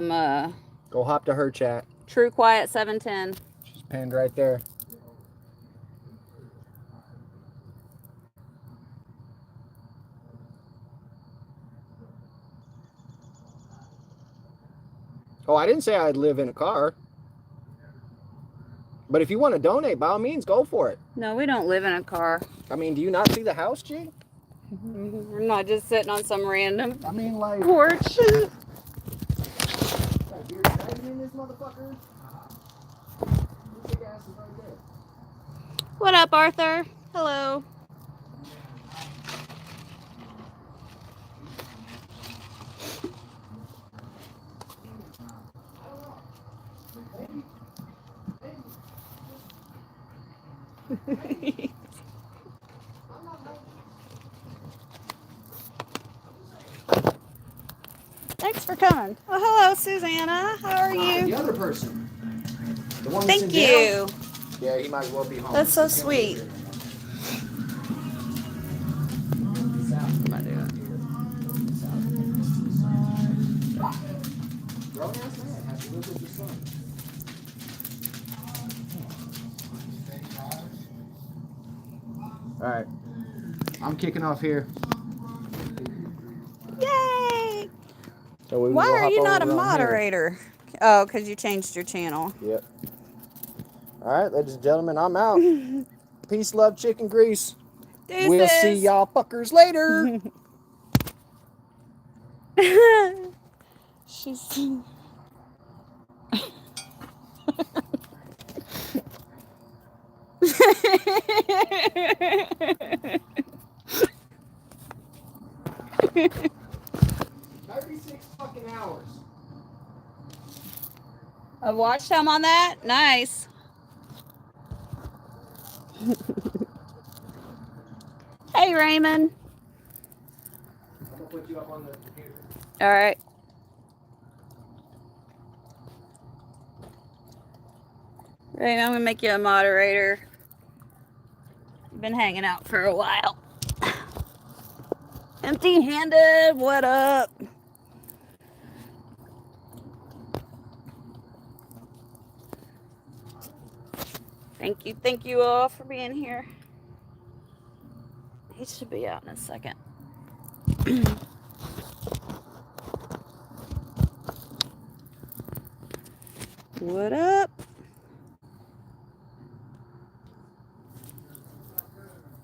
Go hop to her chat. TruQuiet710. She's pinned right there. Oh, I didn't say I'd live in a car. But if you want to donate, by all means, go for it. No, we don't live in a car. I mean, do you not see the house, G? We're not just sitting on some random like porch. What up, Arthur? Hello. Thanks for coming. Oh, hello, Susanna. How are you? The other person. The one Thank you. Yeah, he might as well be home. That's so sweet. All right. I'm kicking off here. Yay! So why are you not a moderator? Oh, because you changed your channel. Yep. All right, ladies and gentlemen, I'm out. Peace, love, chicken grease. Deuces. We'll see y'all fuckers later. She's... fucking hours. I've watched time on that. Nice. Hey, Raymond. I'm gonna put you up on the computer. All right. Raymond, I'm gonna make you a moderator. You've been hanging out for a while. Empty-handed. What up? Thank you all for being here. He should be out in a second. What up?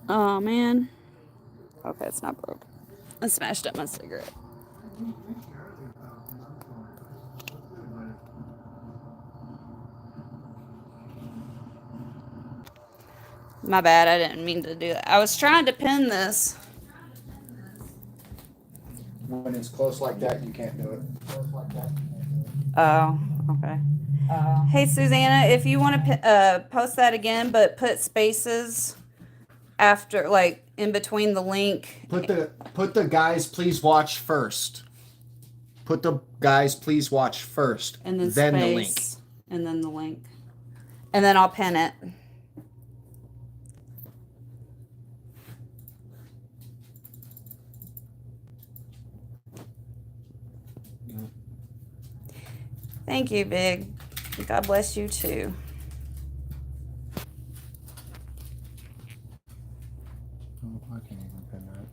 Oh man. Okay, it's not broke. I smashed up my cigarette. My bad, I didn't mean to do that. I was trying to pin this. When it's close like that, you can't do it. Close like that. Oh, okay. Hey, Susanna, if you want to post that again, but put spaces after, like, in between the link. Put the guys please watch first. Put the guys please watch first. And then space, the link. And then the link. And then I'll pin it. Thank you, Big. God bless you, too. Oh, I can't even pin that.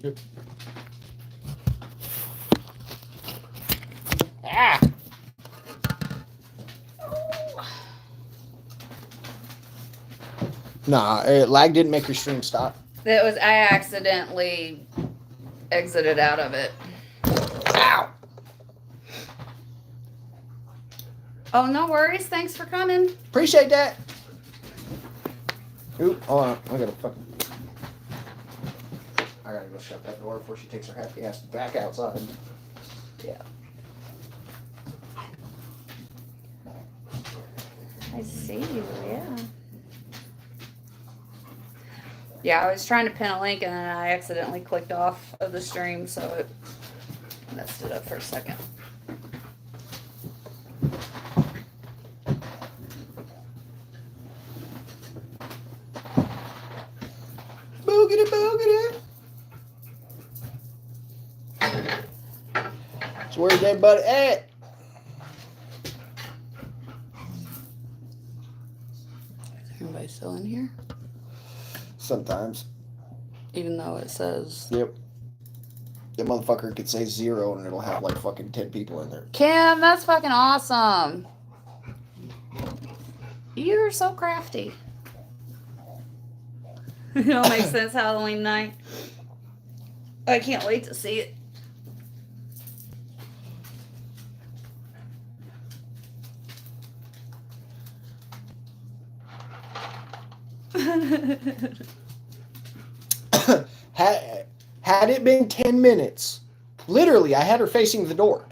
Yep. Ah! Nah, lag didn't make your stream stop. It was, I accidentally exited out of it. Ow! Oh, no worries. Thanks for coming. Appreciate that. Oop, hold on. I gotta go shut that door before she takes her happy ass back outside. Yeah. I see you, yeah. Yeah, I was trying to pin a link and then I accidentally clicked off of the stream, so it messed it up for a second. boogity, boogity. So where's everybody at? Everybody still in here? Sometimes. Even though it says... Yep. That motherfucker could say 0 and it'll have like fucking 10 people in there. Kim, that's fucking awesome. You're so crafty. It all makes sense Halloween night. I can't wait to see it. Had it been 10 minutes, literally, I had her facing the door.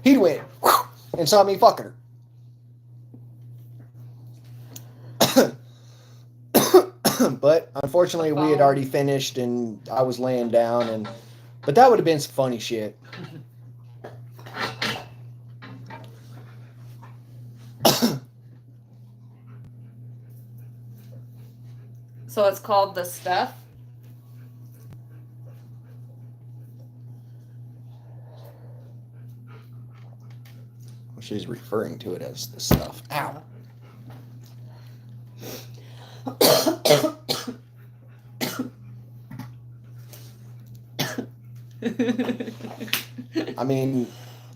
He'd went and saw me fucking her. But unfortunately, we had already finished, and I was laying down, but that would have been some funny shit. So it's called The Stuff? She's referring to it as the stuff. Ow. I mean,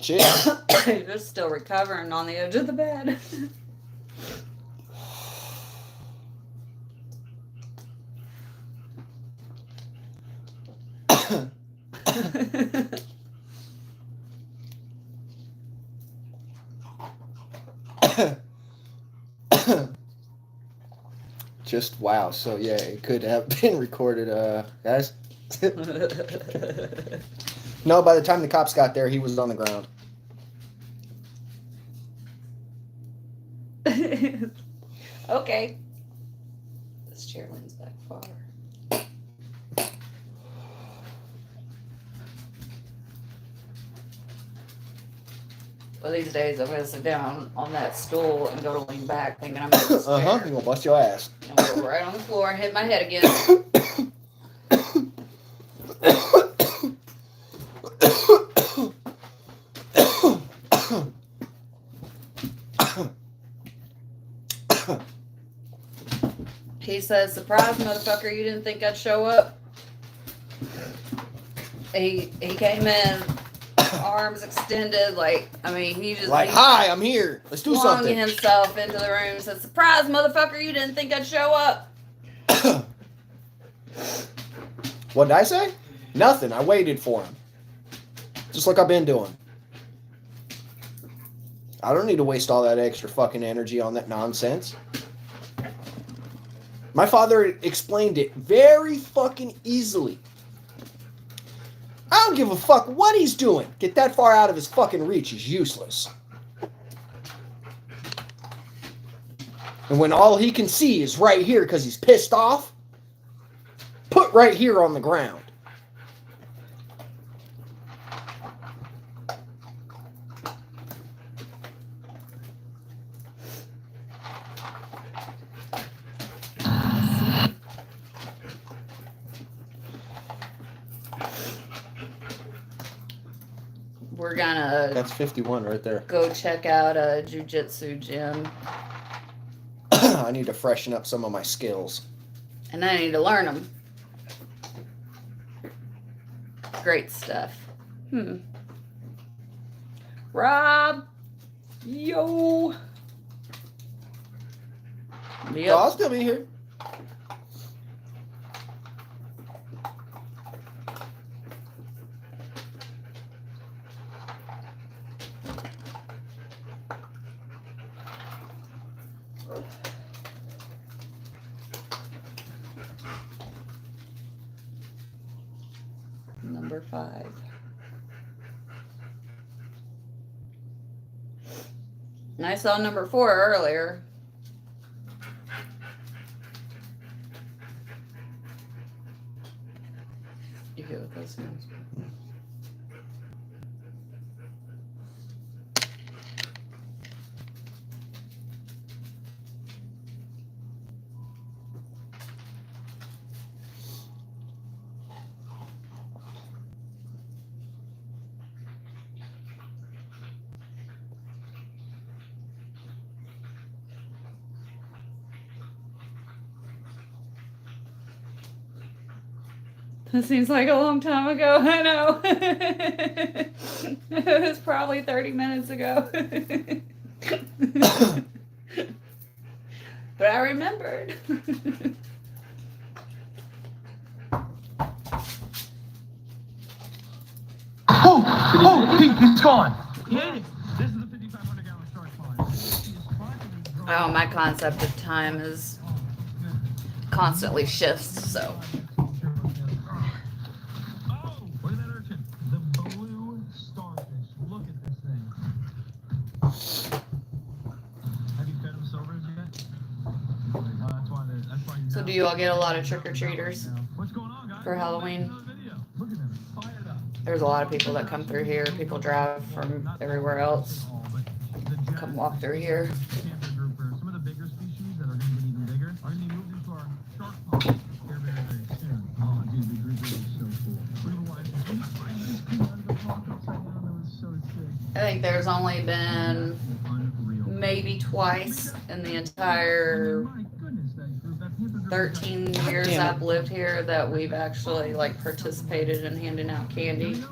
shit. You're still recovering on the edge of the bed. Just wow. So yeah, it could have been recorded, guys. No, by the time the cops got there, he was on the ground. Okay. This chair leans back far. Well, these days I'm gonna sit down on that stool and go to lean back, thinking I'm gonna You're gonna bust your ass. and go right on the floor and hit my head again. He says, "Surprise, motherfucker! You didn't think I'd show up." He came in, arms extended, like, I mean, he just Like, hi, I'm here. Let's do flung something. himself into the room and said, "Surprise, motherfucker! You didn't think I'd show up." What did I say? Nothing. I waited for him. Just like I've been doing. I don't need to waste all that extra fucking energy on that nonsense. My father explained it very fucking easily. I don't give a fuck what he's doing. Get that far out of his fucking reach is useless. And when all he can see is right here because he's pissed off, put right here on the ground. We're gonna That's 51 right there. go check out a jiu-jitsu gym, I need to freshen up some of my skills. and I need to learn them. Great stuff. Rob, yo. Yep. I'll still be here. Number 5. And I saw number 4 earlier. You hear what that sounds? That seems like a long time ago. I know. It was probably 30 minutes ago. But I remembered. Pete, he's gone. Yeah, this is the 5,500 gallon shark pond. Oh, my concept of time is constantly shifts, so. Oh, look at that urchin. The blue starfish. Look at this thing. Have you fed him silvers yet? That's why So do you all get a lot of trick-or-treaters What's going on, guys? for Halloween? Look at them. Fired up. There's a lot of people that come through here. People drive from everywhere else. Come walk through here. Camper grouper. Some of the bigger species that are going to get even bigger are going to be moved into our shark pond here very, very soon. Oh, dude, the grouper is so cool. We're going to watch this. I think there's only been Unreal. maybe twice in the entire My goodness, that group, that camper group. 13 years damn it. I've lived here that we've actually like participated in handing out candy.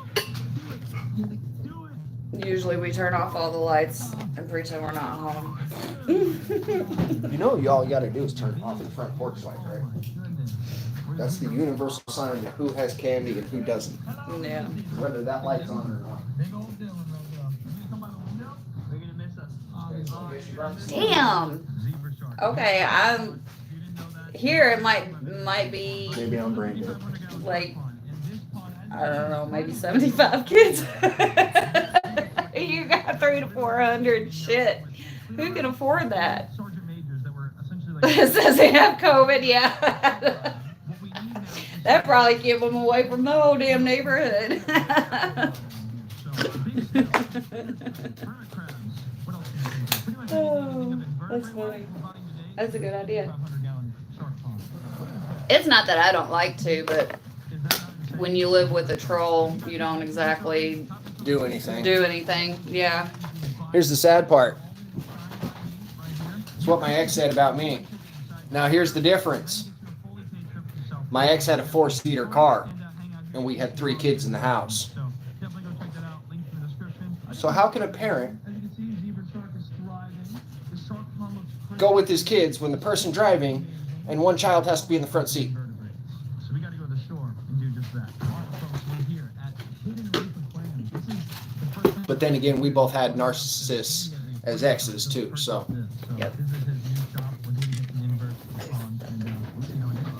Usually we turn off all the lights and pretend we're not home. You know, all you gotta do is turn off the front porch light, right? That's the universal sign of who has candy and who doesn't, Yeah. whether that light's on or not. Big old Dylan right there. You gonna come by the window? They're gonna miss us. Damn. Zebra shark. Okay, I'm You didn't know that? here. It might be Maybe I'm brain dead. like, I don't know, maybe 75 kids. You got 300 to 400. Shit, who can afford that? Sergeant majors that were essentially It like. says they have COVID. Yeah. That probably kept them away from the whole damn neighborhood. Oh, that's funny. That's a good idea. It's not that I don't like to, but when you live with a troll, you don't exactly Do anything. do anything. Yeah. Here's the sad part. It's what my ex said about me. Now here's the difference. My ex had a 4-seater car, and we had 3 kids in the house. So how can a parent go with his kids when the person driving and one child has to be in the front seat? So we got to go to the store and do just that. All right, folks, we're here at Hidden Reef Aquarium. This is the first. But then again, we both had narcissists as exes too, so. Yep. This is his new shop. We're here to get the inverse pond, and we'll see how it goes.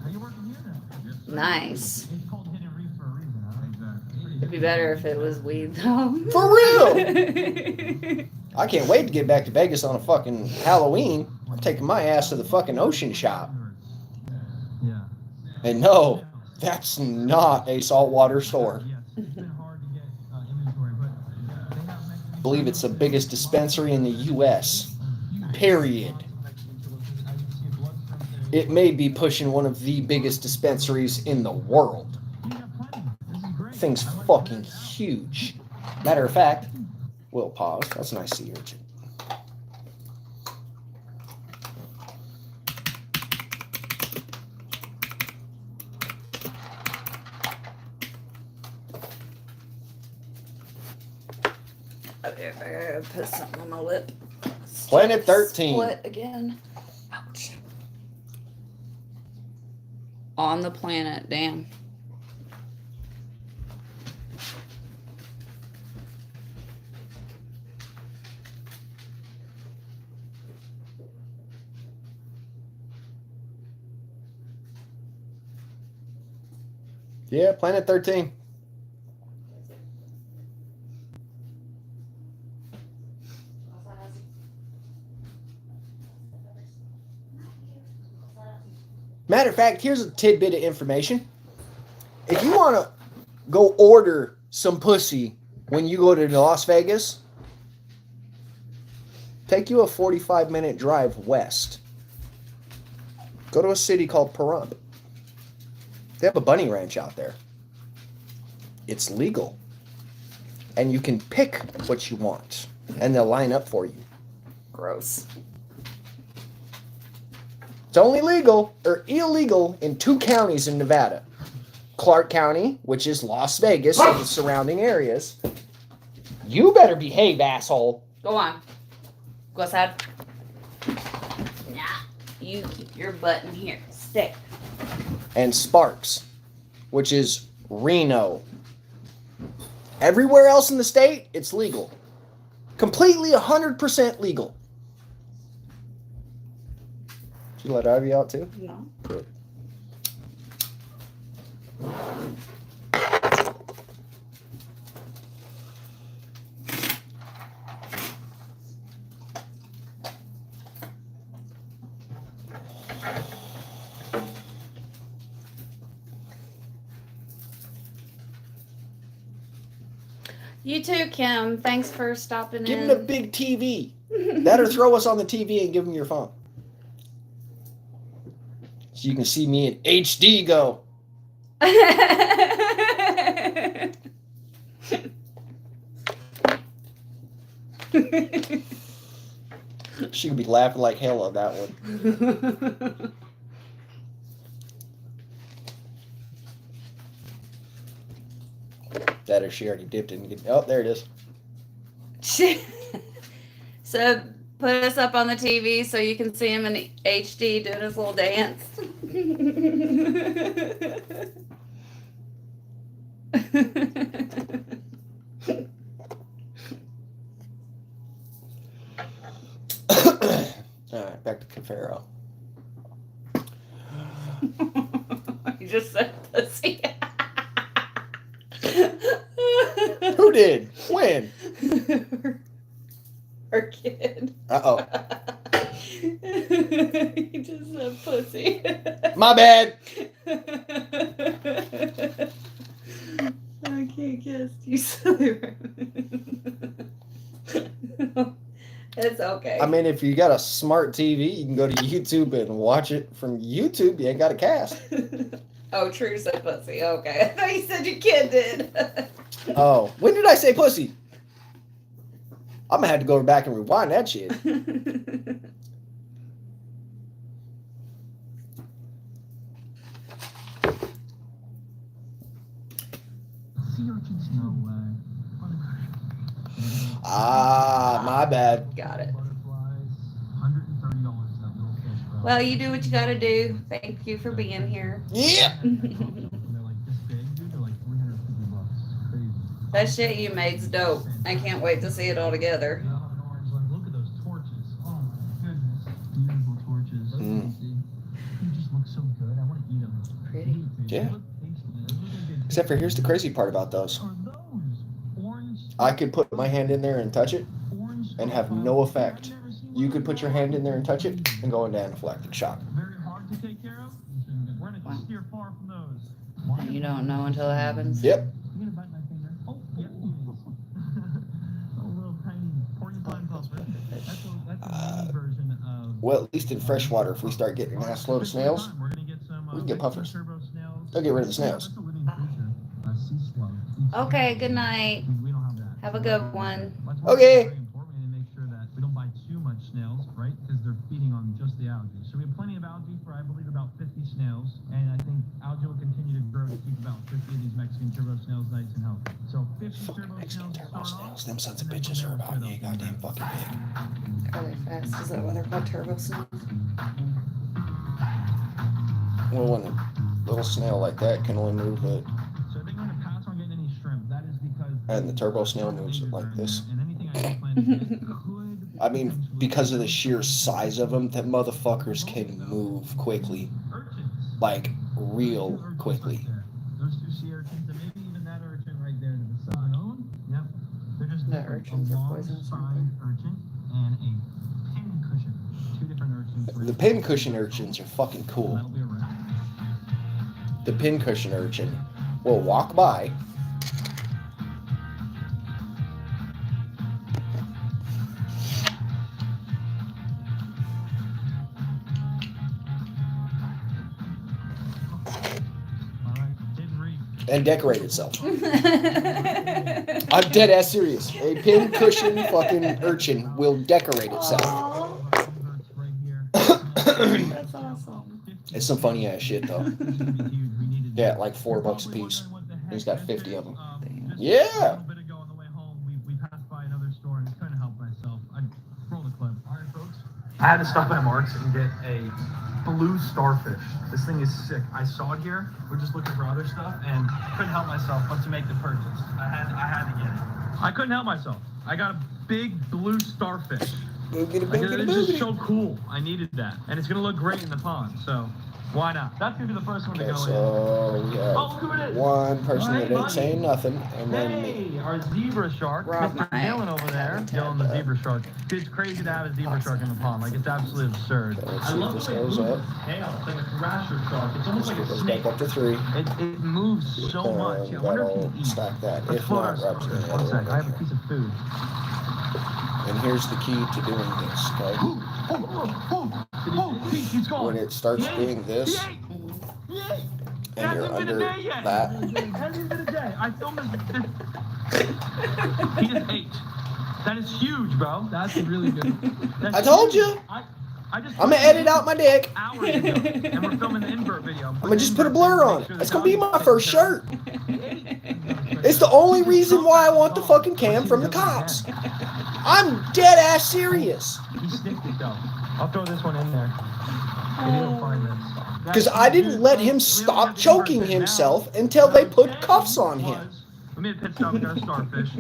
Are you working here now? Nice. It's called Hidden Reef for a reason, huh? Exactly. It'd be better if it was weed, though. For real! I can't wait to get back to Vegas on a fucking Halloween. I'm taking my ass to the fucking ocean shop. Yeah. And no, that's not a saltwater store. Yes, it's been hard to get inventory, but they have I believe it's the biggest dispensary in the U.S. Period. It may be pushing one of the biggest dispensaries in the world. Thing's fucking huge. Matter of fact, we'll pause. That's a nice sea urchin. Okay, I gotta put something on my lip. Planet 13. Split again. Ouch. On the planet, damn. Yeah, Planet 13. Matter of fact, here's a tidbit of information. If you want to go order some pussy when you go to Las Vegas, take you a 45-minute drive west. Go to a city called Pahrump. They have a bunny ranch out there. It's legal. And you can pick what you want. And they'll line up for you. Gross. It's only legal or illegal in 2 counties in Nevada. Clark County, which is Las Vegas and the surrounding areas. You better behave, asshole. Go on. Go outside. Nah. You keep your butt in here. Stay. And Sparks, which is Reno. Everywhere else in the state, it's legal. Completely 100% legal. Did you let Ivy out too? No. Good. You too, Kim. Thanks for stopping Give in. him a big TV. That or throw us on the TV and give him your phone. So you can see me in HD go. She could be laughing like hell on that one. That or she already dipped in. Oh, there it is. So put us up on the TV so you can see him in HD doing his little dance. All right, back to Cafaro. You just said pussy. Who did? When? Our kid. Uh-oh. You just said pussy. My bad. I can't guess. You silly. It's okay. I mean, if you got a smart TV, you can go to YouTube and watch it from YouTube. You ain't got a cast. Oh, True said pussy. Okay. I thought you said your kid did. Oh, when did I say pussy? I'm gonna have to go back and rewind that shit. Sea urchins, no way. Ah, my bad. Got it. Butterflies, $130 that little fish, bro. Well, you do what you gotta do. Thank you for being here. Yeah. And they're like this big, dude. They're like $350. Crazy. That shit you made's dope. I can't wait to see it all together. They all have an orange one. Look at those torches. Oh my goodness. Beautiful torches. They just look so good. I want to eat them. Pretty. Yeah. They look tasty. They look like they Except for here's the crazy part about those. are those orange. I could put my hand in there and touch it Orange and have no effect. You could put your hand in there and touch it and go into anaphylactic shock. Very hard to take care of. We're gonna steer far from those. You don't know until it happens. Yep. You gonna bite my finger? Oh, yeah. A little tiny porcupine puffer. That's a mini version of. Well, at least in freshwater, if we start getting an ass load of snails, We're gonna get some. we can get puffers. Turbo snails. They'll get rid of the snails. That's a living creature. A sea slug. Okay, good night. We don't have that. Have a good one. That's why Okay. It's very important to make sure that we don't buy too much snails, right? Because they're feeding on just the algae. So we have plenty of algae for, I believe, about 50 snails. And I think algae will continue to grow to keep about 50 of these Mexican turbo snails nice and healthy. So 50 turbo Mexican snails. turbo to start snails. off, Them sons of and then bitches from are there about we'll yay fill up goddamn from fucking big. Really fast. Is that why they're called turbo snails? Well, when a little snail like that can only move it, So I think I'm going to pass on getting any shrimp. That is because. and the turbo snail moves it like this. And anything I do plan to get could. I mean, because of the sheer size of them, that motherfuckers can move quickly. Urchins. Like, real Two urchins quickly. right there. Those two sea urchins, and maybe even that urchin right there to the side. Another one? Yep. They're just The different. urchins A are long poisonous, spine aren't urchin and a pin cushion. Two different urchins. The pincushion urchins are fucking cool. That'll be a wrap. The pincushion urchin will walk by, All right. Didn't read. and decorate itself. I'm dead ass serious. A pincushion fucking urchin will decorate itself. Aw, Right here. that's all. awesome. It's some funny ass shit though. Yeah, like $4 a piece. He's got 50 of them. Yeah. A little bit ago on the way home, we passed by another store and couldn't help myself. I roll the clip. All right, folks. I had to stop at Mark's and get a blue starfish. This thing is sick. I saw it here. We're just looking for other stuff and couldn't help myself but to make the purchase. I had to get it. I couldn't help myself. I got a big blue starfish. Boogity, Like, boogity, it's just boogity. so cool. I needed that. And it's going to look great in the pond, so why not? That's going to be the first one to Okay, go so we in. have Oh, look who it is. one person that ain't buddy. saying nothing, and then me. Hey, our zebra shark, Rob Mr. my Dylan over there, Dylan the zebra shark. It's crazy to have a zebra shark in the pond. Like, it's absolutely absurd. Okay, let's I see if love this the way it goes moves up. its tail. It's like a thrasher shark. It's almost Let's like get a this snake. back up to 3. It moves so much. I wonder if it That'll can eat. stack that. Let's If float not, our Rob's starfish. gonna One add sec. it I have a in piece of food. And here's the key to doing this, okay? He's gone. When it starts doing this, He ate. and you're Hasn't been a under day yet. that, Hasn't been a day. I filmed this. He just ate. That is huge, bro. That's really good. That's I told huge. you. I just I'm gonna edit out my dick. hours ago, and we're filming the invert video. I'm gonna just put a blur on it. That's gonna be my first shirt. It's the only reason why I want the fucking cam from the cops. I'm dead ass serious. He sniffed it though. I'll throw this one in there. Maybe he'll find this. Because I didn't let him stop choking himself until they put cuffs on him. We made a pit stop, we got a starfish.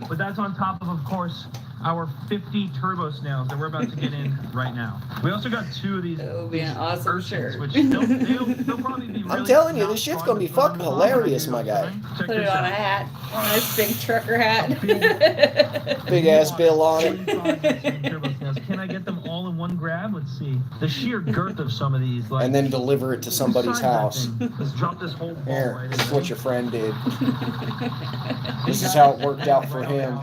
But that's on top of course, our 50 turbo snails that we're about to get in right now. We also got 2 of these. It'll be an awesome urchins, shirt. which they'll probably be really I'm telling you, not this shit's fun gonna be to put on fucking the pond, hilarious, but my guy. Check Put it this on out. a hat. On this big trucker hat. Big ass bill on it. 45 turbo snails. Can I get them all in one grab? Let's see. The sheer girth of some of these. Like, And then deliver it to somebody's beside that house. thing, let's drop this whole ball Here, right in this is there. what your friend did. This is how it worked out for him.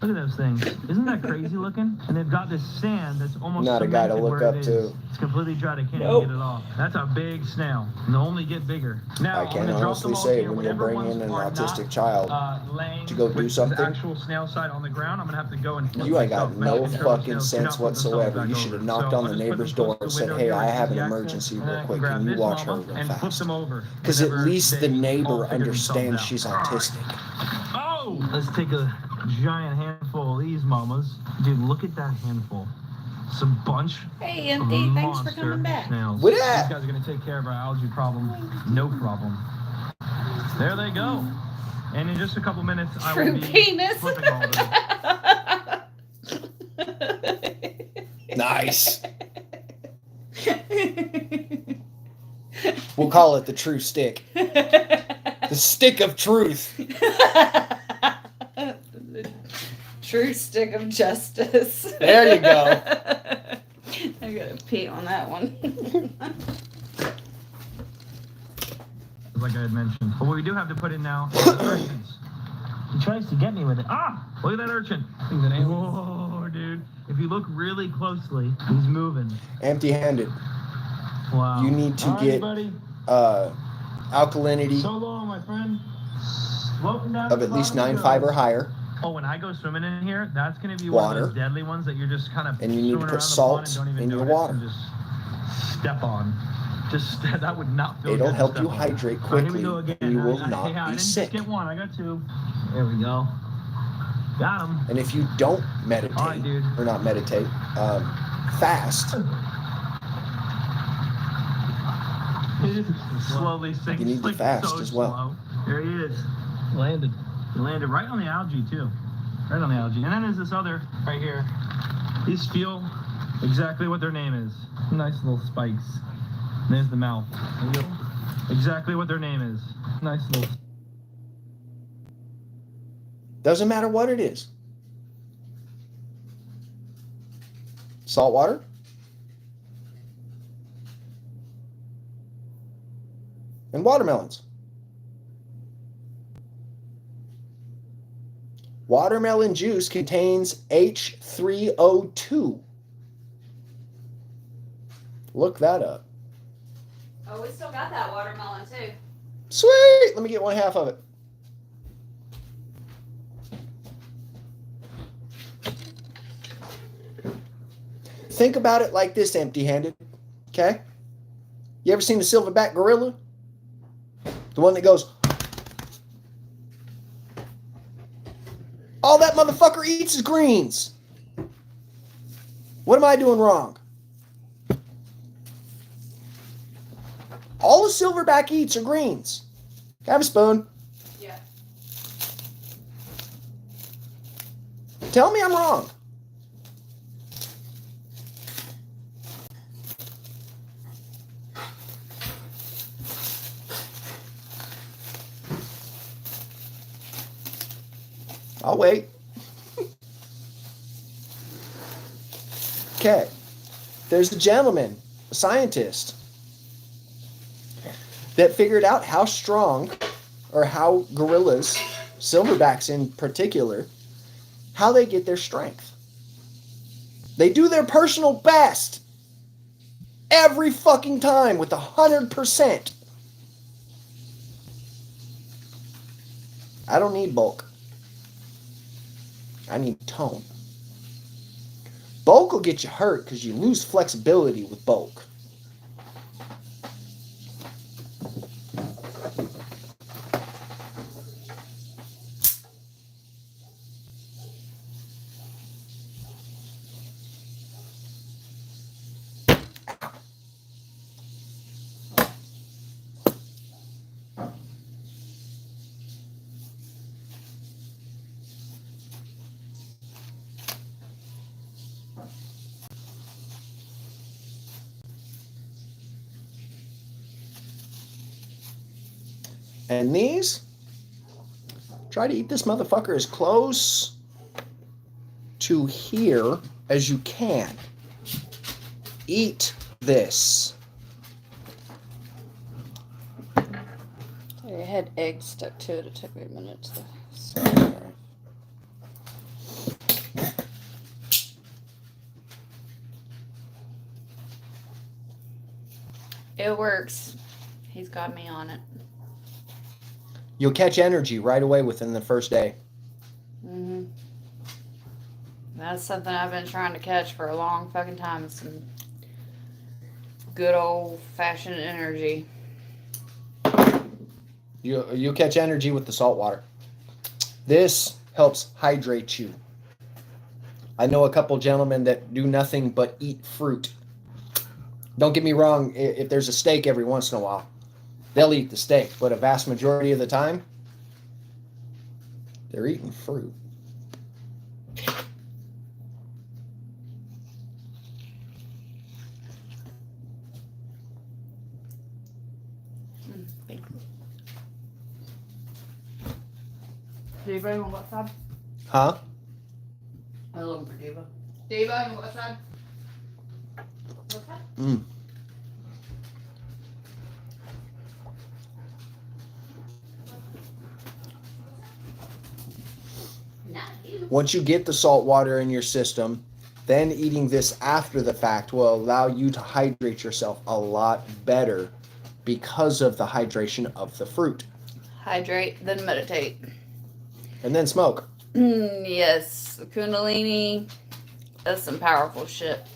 Look at those things. Isn't that crazy looking? And they've got this sand that's almost Not a guy to cemented look where up it is. to. It's completely dry. They can't Nope. even get it off. That's a big snail. And they'll only get bigger. Now, I I'm can gonna drop honestly them all say here. when you Whatever bring in ones an are autistic not, child laying to go do with something, the actual snail side on the ground, I'm gonna have to go and flip you ain't got myself back. no And turbo fucking snails do sense not flip themselves whatsoever. back You should have over. knocked So on I'll the just put neighbor's them door close and to said, the hey, window I here, have an easy emergency access, and then real I can quick. grab Can you this watch her mama real and flip fast? them over Because at whenever least the they all neighbor figure understands themselves she's out. autistic. Oh! Let's take a giant handful of these mamas. Dude, look at that handful. It's a bunch Hey, of Empty, thanks for monster coming back. snails. What These that? guys are gonna take care of our algae problem. No problem. There they go. And in just a couple minutes, I will True be penis. flipping all of them. Nice. We'll call it the true stick. The stick of truth. The true stick of justice. There you go. I gotta pee on that one. Like I had mentioned. But what we do have to put in now is urchins. He tries to get me with it. Ah! Look at that urchin. Whoa, dude. If you look really closely, he's moving. Empty-handed. Wow. You need to All right, get buddy. Alkalinity So long, my friend. Floating down of the at least bottom 9.5 of or higher. Oh, when I go swimming in here, that's going to be one of Water. those deadly ones that you're just kind of And you need to swimming put around the salt pond and don't even in your notice water. and just step on. Just that would not feel It'll good to help step you on. hydrate All right, here we quickly, go again. and you will I not didn't be just sick. get one. I got 2. There we go. Got him. And if you don't meditate, All right, dude. or not meditate, fast, Slowly sinks. You need to like, fast so as well. Slow. There he is. Landed. He landed right on the algae too. Right on the algae. And then there's this other right here. These feel exactly what their name is. Nice little spikes. And there's the mouth. Exactly what their name is. Nice little. doesn't matter what it is. Salt water, and watermelons. Watermelon juice contains H3O2. Look that up. Oh, we still got that watermelon too. Sweet! Let me get 1/2 of it. Think about it like this, empty-handed. Okay? You ever seen a silverback gorilla? The one that goes... All that motherfucker eats is greens. What am I doing wrong? All the silverback eats are greens. Can I have a spoon? Yeah. Tell me I'm wrong. I'll wait. Okay. There's a gentleman, a scientist, that figured out how strong, or how gorillas, silverbacks in particular, how they get their strength. They do their personal best every fucking time with 100%. I don't need bulk. I need tone. Bulk will get you hurt because you lose flexibility with bulk. And these, try to eat this motherfucker as close to here as you can. Eat this. I had eggs stuck to it. It took me a minute to swallow it. It works. He's got me on it. You'll catch energy right away within the first day. Mm-hmm. That's something I've been trying to catch for a long fucking time. Some good old fashioned energy. You'll catch energy with the salt water. This helps hydrate you. I know a couple gentlemen that do nothing but eat fruit. Don't get me wrong, if there's a steak every once in a while, they'll eat the steak, but a vast majority of the time, they're eating fruit. Thank you. Diva, on what side? Huh? I'm looking for Diva. Diva, on what side? What side? Mm. Once you get the salt water in your system, then eating this after the fact will allow you to hydrate yourself a lot better because of the hydration of the fruit. Hydrate, then meditate. And then smoke. Yes, Kundalini, that's some powerful shit.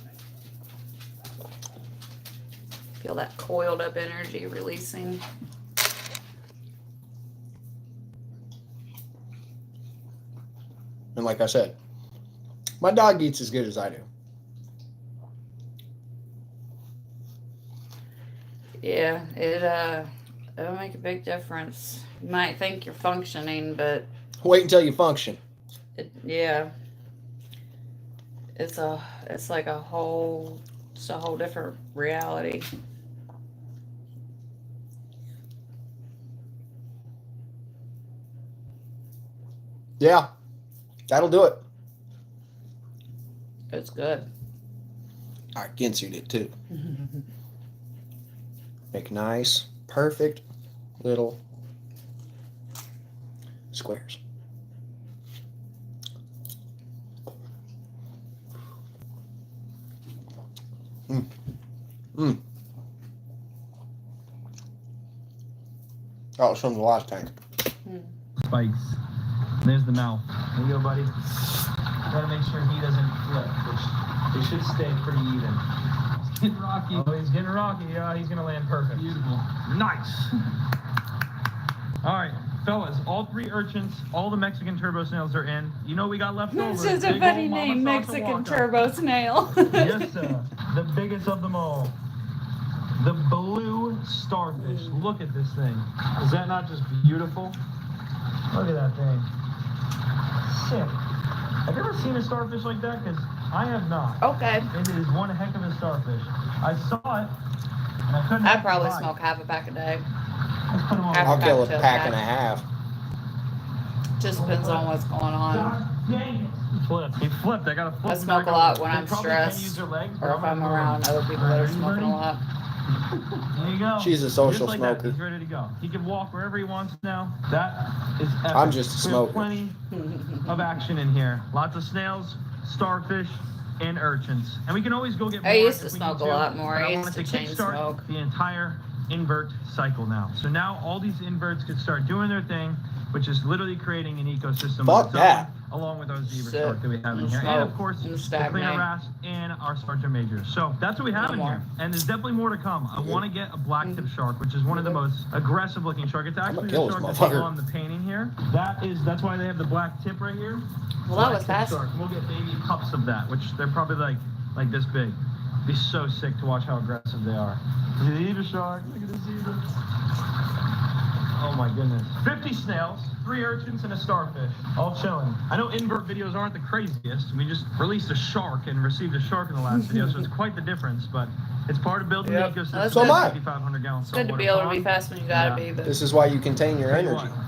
Feel that coiled up energy releasing. And like I said, my dog eats as good as I do. Yeah, it'll make a big difference. You might think you're functioning, but Wait until you function. yeah, it's like a whole different reality. Yeah, that'll do it. It's good. I Ginsu did too. Make nice, perfect little squares. Oh, it's from the last tank. Spikes. There's the mouth. There you go, buddy. Gotta make sure he doesn't flip, which they should stay pretty even. Just Getting rocky. Oh, he's getting rocky. He's gonna land perfect. Beautiful. Nice. All right, fellas, all 3 urchins, all the Mexican turbo snails are in. You know what we got left over? That's just a Big funny old Mama name, Salsa Mexican Waka. turbo snail. Yes, sir. The biggest of them all. The blue starfish. Look at this thing. Is that not just beautiful? Look at that thing. Sick. Have you ever seen a starfish like that? Because I have not. Okay. It is one heck of a starfish. I saw it, and I couldn't. I'd probably smoke half a pack a day. Let's put 'em on. Half I'll kill a cocktail pack pack. and a half. Just depends on what's going on. God dang it. He flipped. He flipped. I got to flip. I him smoke back a lot over. when They I'm probably can't use stressed, their leg, or if I'm gonna around other people that are Alright, you smoking ready? a lot. There you go. She's a social Just like that, smoker. he's ready to go. He can walk wherever he wants now. That is epic. I'm just a We have smoker. plenty of action in here. Lots of snails, starfish, and urchins. And we can always go get more I used to if we smoke need a lot more. but I wanted used to chain kickstart smoke. the entire invert cycle now. So now all these inverts could start doing their thing, which is literally creating an ecosystem of Fuck its that. own, along with our zebra Sit shark that we have in and here. And of smoke course, and the stagnate. cleaner wrasse and our sergeant majors. So that's what we have No in more. here. And there's definitely more to come. I want to get a black tip shark, which is one of the most aggressive looking shark. It's actually the kill this shark that's motherfucker. on the painting here. That's why they have the black tip right here. Well, that Black was tip fast. shark. We'll get baby pups of that, which they're probably like this big. It'd be so sick to watch how aggressive they are. Zebra shark. Look at the zebra. Oh my goodness. 50 snails, 3 urchins, and a starfish. All chilling. I know invert videos aren't the craziest. We just released a shark and received a shark in the last video, so it's quite the difference, but it's part of building Yep. the ecosystem. That's So am I. 5,500 gallon It's good to saltwater be able to pond. be fast when you gotta Yeah. be, but This is why you contain your Tell you energy. what,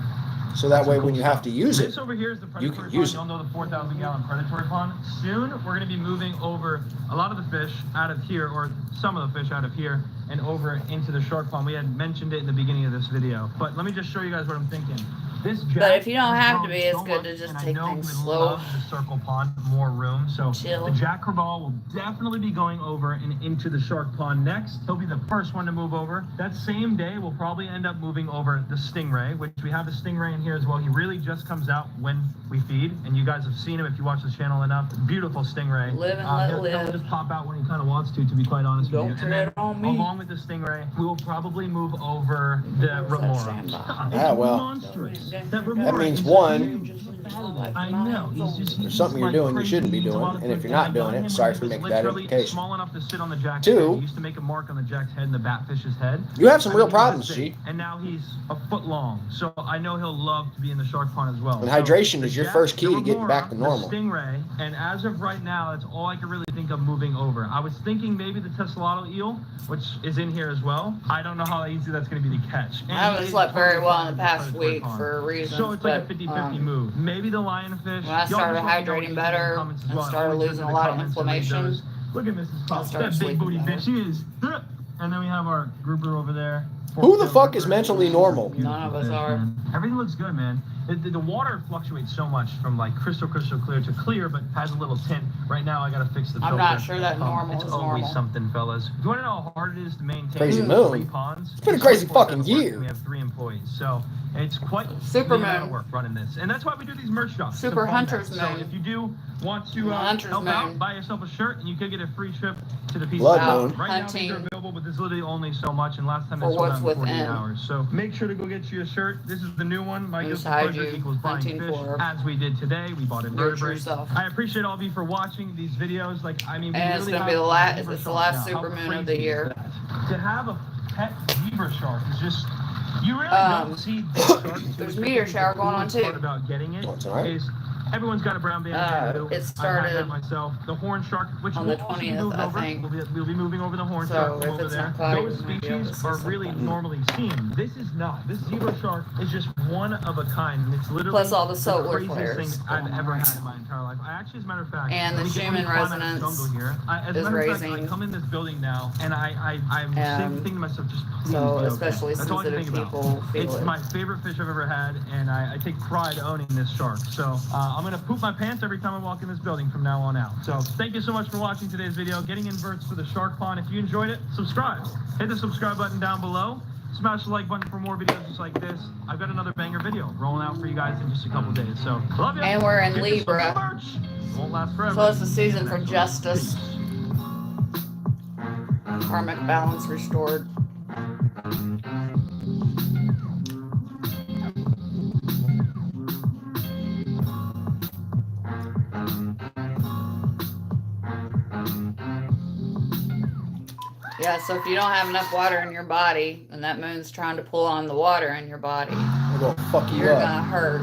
So that way Some when cool you have stuff. to use it, This over here is the you predatory can use pond. it. You'll know the 4,000 gallon predatory pond. Soon, we're going to be moving over a lot of the fish out of here, or some of the fish out of here, and over into the shark pond. We had mentioned it in the beginning of this video, but let me just show you guys what I'm thinking. This But if you don't has have to grown be, it's so good much, to just and I take know things we'd slow. love the circle pond, more room. So Chill. the Jack Crevalle will definitely be going over and into the shark pond next. He'll be the first one to move over. That same day, we'll probably end up moving over the stingray, which we have the stingray in here as well. He really just comes out when we feed, and you guys have seen him if you watch the channel enough. Beautiful stingray. Live and let He'll live. just pop out when he kind of wants to be quite honest Don't with you. And then tread on me. along with the stingray, we will probably move over the Where's that remora. sandbar? God, Ah, it's well. monstrous. That means is one, huge. I know. there's something you're doing you shouldn't be doing, and if you're not doing it, sorry for making that implication. Small enough to sit on the jack's 2, head. He used to make a mark on the jack's head and the batfish's head. you have some I real mean, he was problems, big, G. And now he's a foot long, so I know he'll love to be in the shark pond as well. And So hydration the is your jack, first key the to getting back to remora, normal. The stingray, and as of right now, that's all I can really think of moving over. I was thinking maybe the Tesselado eel, which is in here as well. I don't know how easy that's going to be to catch. And I haven't it is slept very totally well fine in the with past predatory week pond. for a reason. So it's like a but, 50-50 move. Maybe the lionfish. when I Y'all started just let me know hydrating what you think in the better comments as and well. started Always losing look a in lot the of comments and read inflammation, those. Look at Mrs. I'll Puff. start That big sleeping booty better. bitch. She is. And then we have our grouper over there. Who the fuck is mentally normal? None of us are. Man. Everything looks good, man. The water fluctuates so much from like crystal clear to clear, but has a little tint. Right now, I gotta fix the filter. I'm not sure that normal It's is always normal. something, fellas. Do you want to know how hard it is to maintain Crazy 3 moon. ponds? It's been a crazy 24/7 fucking work, year. and we have 3 employees, so it's quite Superman. the amount of work running this, and that's why we do these merch shops. Super to fund Hunter's that. So Moon. if you do want to Hunter's help Moon. out, buy yourself a shirt, and you could get a free trip to the Peace Blood Out. Moon. Right now, these Hunting. are available, but there's literally only so much, and last time they For sold out what's in 48 within. hours. So make sure to go get you a shirt. This is the new one. My guilty Inside pleasure you, equals buying hunting fish, for as we did today. We bought your invertebrates. true self. I appreciate all of you for watching these videos. Like, I mean, we And it's really gonna have be the a last. zebra It's the shark last now. How Superman of crazy the year. is that? To have a pet zebra shark is just, you really Um, don't see this shark. until there's you meteor think shower the going on, coolest too. part about getting it Oh, it's all right. is everyone's got a brown band. It I had started that myself. The horn shark, which on will the also be 20th, moved I over. think. We'll be moving over the horn So shark from if over it's there. not cloudy, Those we might be able to species see are really something. normally seen. This is not. This zebra shark is just one of a kind. And it's literally Plus all the saltwater craziest flares thing I've going ever on. had in my entire life. I actually, as a matter of fact, And the when we Schumann climb out of the resonance jungle here, as a is matter of fact, I raising. come in this building now, and I'm thinking to myself, just please So be okay. especially That's all I can sensitive think about. people feel It's it. my favorite fish I've ever had, and I take pride owning this shark. So I'm gonna poop my pants every time I walk in this building from now on out. So thank you so much for watching today's video, getting inverts for the shark pond. If you enjoyed it, subscribe. Hit the subscribe button down below. Smash the like button for more videos just like this. I've got another banger video rolling out for you guys in just a couple days. So love you. And we're in Get yourself Libra. some merch. Won't last forever. So it's the season for justice. karmic balance restored. Yeah, so if you don't have enough water in your body, and that moon's trying to pull on the water in your body, It'll fuck you you're up. gonna hurt.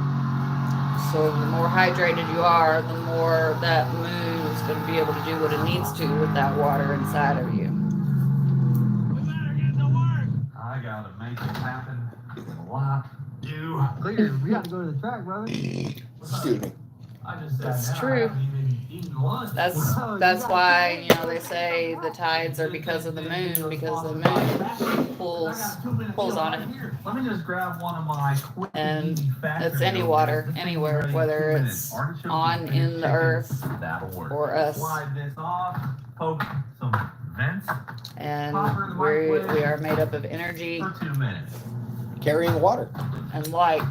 So the more hydrated you are, the more that moon is gonna be able to do what it needs to with that water inside of you. We better get to work. I gotta make it happen. A lot do. Clear. We gotta go to the track, brother. Excuse me. I just said That's that. true. I haven't even eaten lunch. That's why, you know, they say the tides are because of the moon, because the moon pulls on it. Let me just grab one of my quick And easy factor it's any meals. water, This thing's anywhere, ready in whether 2 it's minutes. Artichoke on and in the chicken, earth that'll work. or us. Slide this off, poke some vents And we are made up of energy for 2 minutes. Carrying water. and light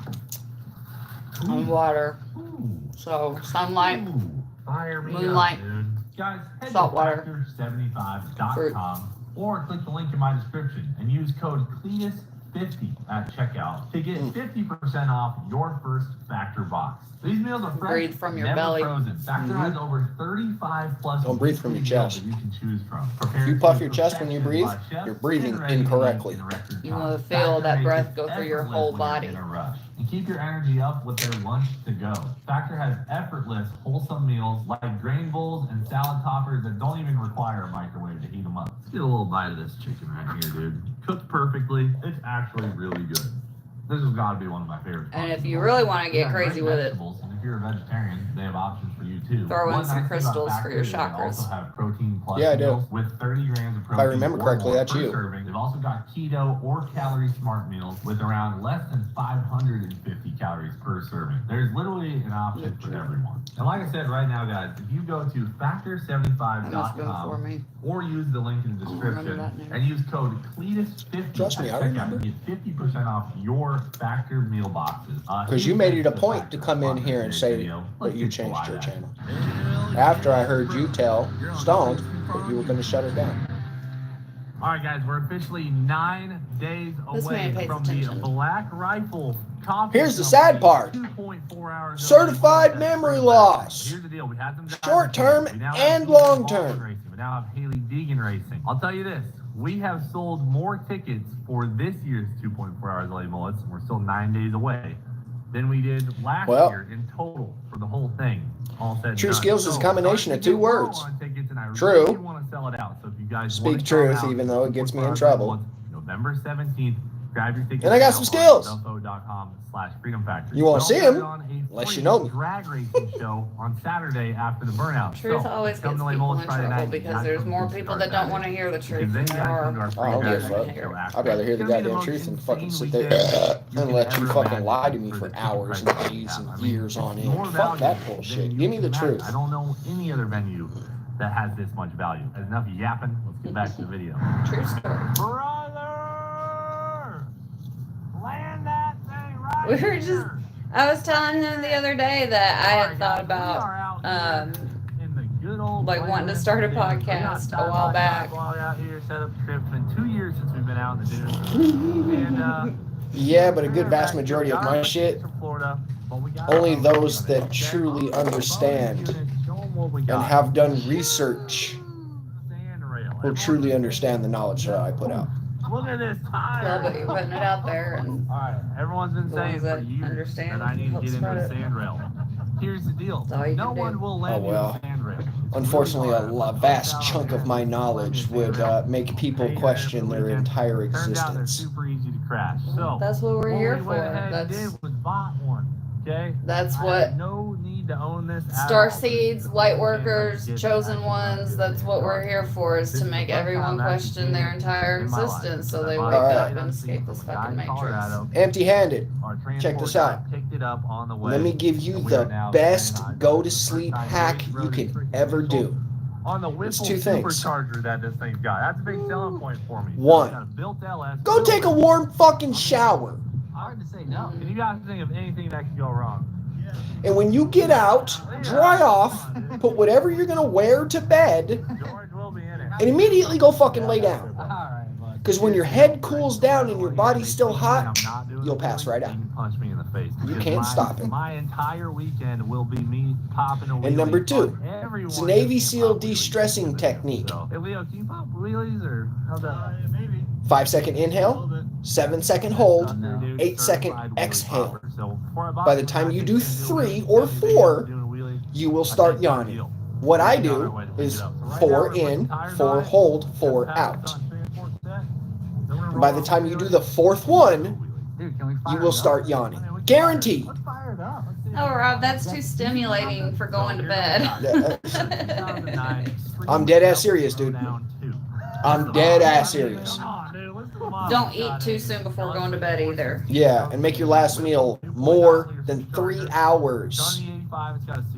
and water. Ooh. So sunlight, Ooh, fire me moonlight, up, dude. Guys, head salt to water, factor75.com or click the link in my description and use code CLETUS50 at checkout to get 50% off your first Factor box. These meals are fresh, breathe from your never belly. frozen. Factor has over 35 plus Don't breathe from your meals chest. that you can choose from. If you puff your chest when you breathe, you're breathing incorrectly. You want to feel that breath go through your whole body. And keep your energy up with their lunch to go. Factor has effortless, wholesome meals like grain bowls and salad toppers that don't even require a microwave to heat them up. Let's get a little bite of this chicken right here, dude. Cooked perfectly. It's actually really good. This has got to be one of my favorites. And if you really want to get crazy with it, and if you're a vegetarian, they have options for you too. throw in One some nice thing about crystals for Factor your is they chakras. also have protein plus Yeah, I do. meals with 30 grams of protein. If I remember or correctly, more that's per you. serving. They've also got keto or calorie smart meals with around less than 550 calories per serving. There's literally an option for everyone. And like I said, right now, guys, if you go to that must go for factor75.com me. or use the link in the Remember description that name. and use code CLETUS50 Trust me, at I checkout, remember. you get 50% off your Factor meal boxes. Because you made it a point to come in here and say that you changed your channel. After I heard you tell Stoned that you were going to shut it down. All right, guys, we're officially 9 days This away man pays from attention. the Black Rifle Coffee Here's the sad part. 2.4 hours Certified memory loss. Here's the deal. We had some Short term We now have and Ethan long Baldwin term. Racing. We now have Haley Deegan Racing. I'll tell you this. We have sold more tickets for this year's 2.4 hours LA Mullets, and we're still 9 days away, than we did last year in total for the whole thing. All said and True done. skills is a combination of two words. Tickets, and I True. really want to sell it out. So if you guys Speak want to truth, come out, even though it gets me in 2.4 trouble. hours November 17th. Grab your tickets. And I got some skills. Selfo.com/Freedom Factor. You won't see 'em unless you know me. Drag racing show on Saturday after the burnout. Truth So, always come gets to Lay people Mullets in Friday trouble night. because Guys, there's come more to people start that don't Saturday. want to hear the truth Because than then you there guys come to are. our Oh, free I don't drag give a racing fuck. show after. I'd rather hear the It's gonna be goddamn most truth than fucking sit insanely there fair and you let can you ever fucking lie to imagine me for for the hours ticket and price that we days have. and I mean, years on it's more end. Fuck that valuable bullshit. than Give you me can the imagine. truth. I don't know any other venue that has this much value. Enough yapping. Let's get back to the video. True story. Brother! Land that thing right We were just, here. I was telling him the other day that I had Alright, thought guys, we are about, out here in the good old like wanting to start a podcast a while back. Out here, set up trips. It's been 2 years since we've been out in the dunes. And Yeah, but a good vast majority of my shit, only those that truly understand and have done research will truly understand the knowledge that I put out. Look at this Well, tire. but you're putting it out there, and All right, everyone's been The saying ones for that years understand that I need to help get into spread the it. sand rail. Here's the deal. all you No can do. one will lend Oh, well. you a sand rail. It's Unfortunately, really a hard. vast chunk of my knowledge would make people question their entire Turns out they're existence. super easy to crash. So That's what we're what here we went for. ahead and That's did was bought one. Okay. that's I what had no need to own this. at Star all. Seeds, Light Workers, Chosen Ones. That's what we're here for. Is to make everyone question their entire existence, so they wake up and escape this fucking matrix. Empty-handed. Our Check this transport guy out. picked it up on the way. Let me give you and we are the now best standing by. go-to-sleep hack you can ever do. On the It's Whipple two things. supercharger that this thing's got. That's a big selling point for me. One. It's got a built LS. Go take a warm fucking shower. Hard to say no. Can you guys think of anything that could go wrong? And when you get out, dry off, put whatever you're going to wear to bed, George will be in it. and immediately go fucking lay down. All right, bud. Because when your head cools down and your body's still hot, you'll pass right out. You can punch me in the face. You Because can't stop it. My entire weekend will be me popping a wheelie. And number 2, on everyone it's a Navy who can SEAL pop wheelies de-stressing in the video. technique. So, hey, Leo, can you pop wheelies or how's that? Maybe. 5-second inhale, 7-second hold, 8-second exhale. By the time you do 3 or 4, you will start yawning. What I do is 4 in, 4 hold, 4 out. And by the time you do the 4th one, Dude, can we you will start yawning. Guaranteed. Let's fire it up. Let's see Oh, Rob, that's too stimulating for going to bed. I'm dead ass serious, dude. I'm dead ass serious. Don't eat too soon before going to bed either. Yeah, and make your last meal more than 3 hours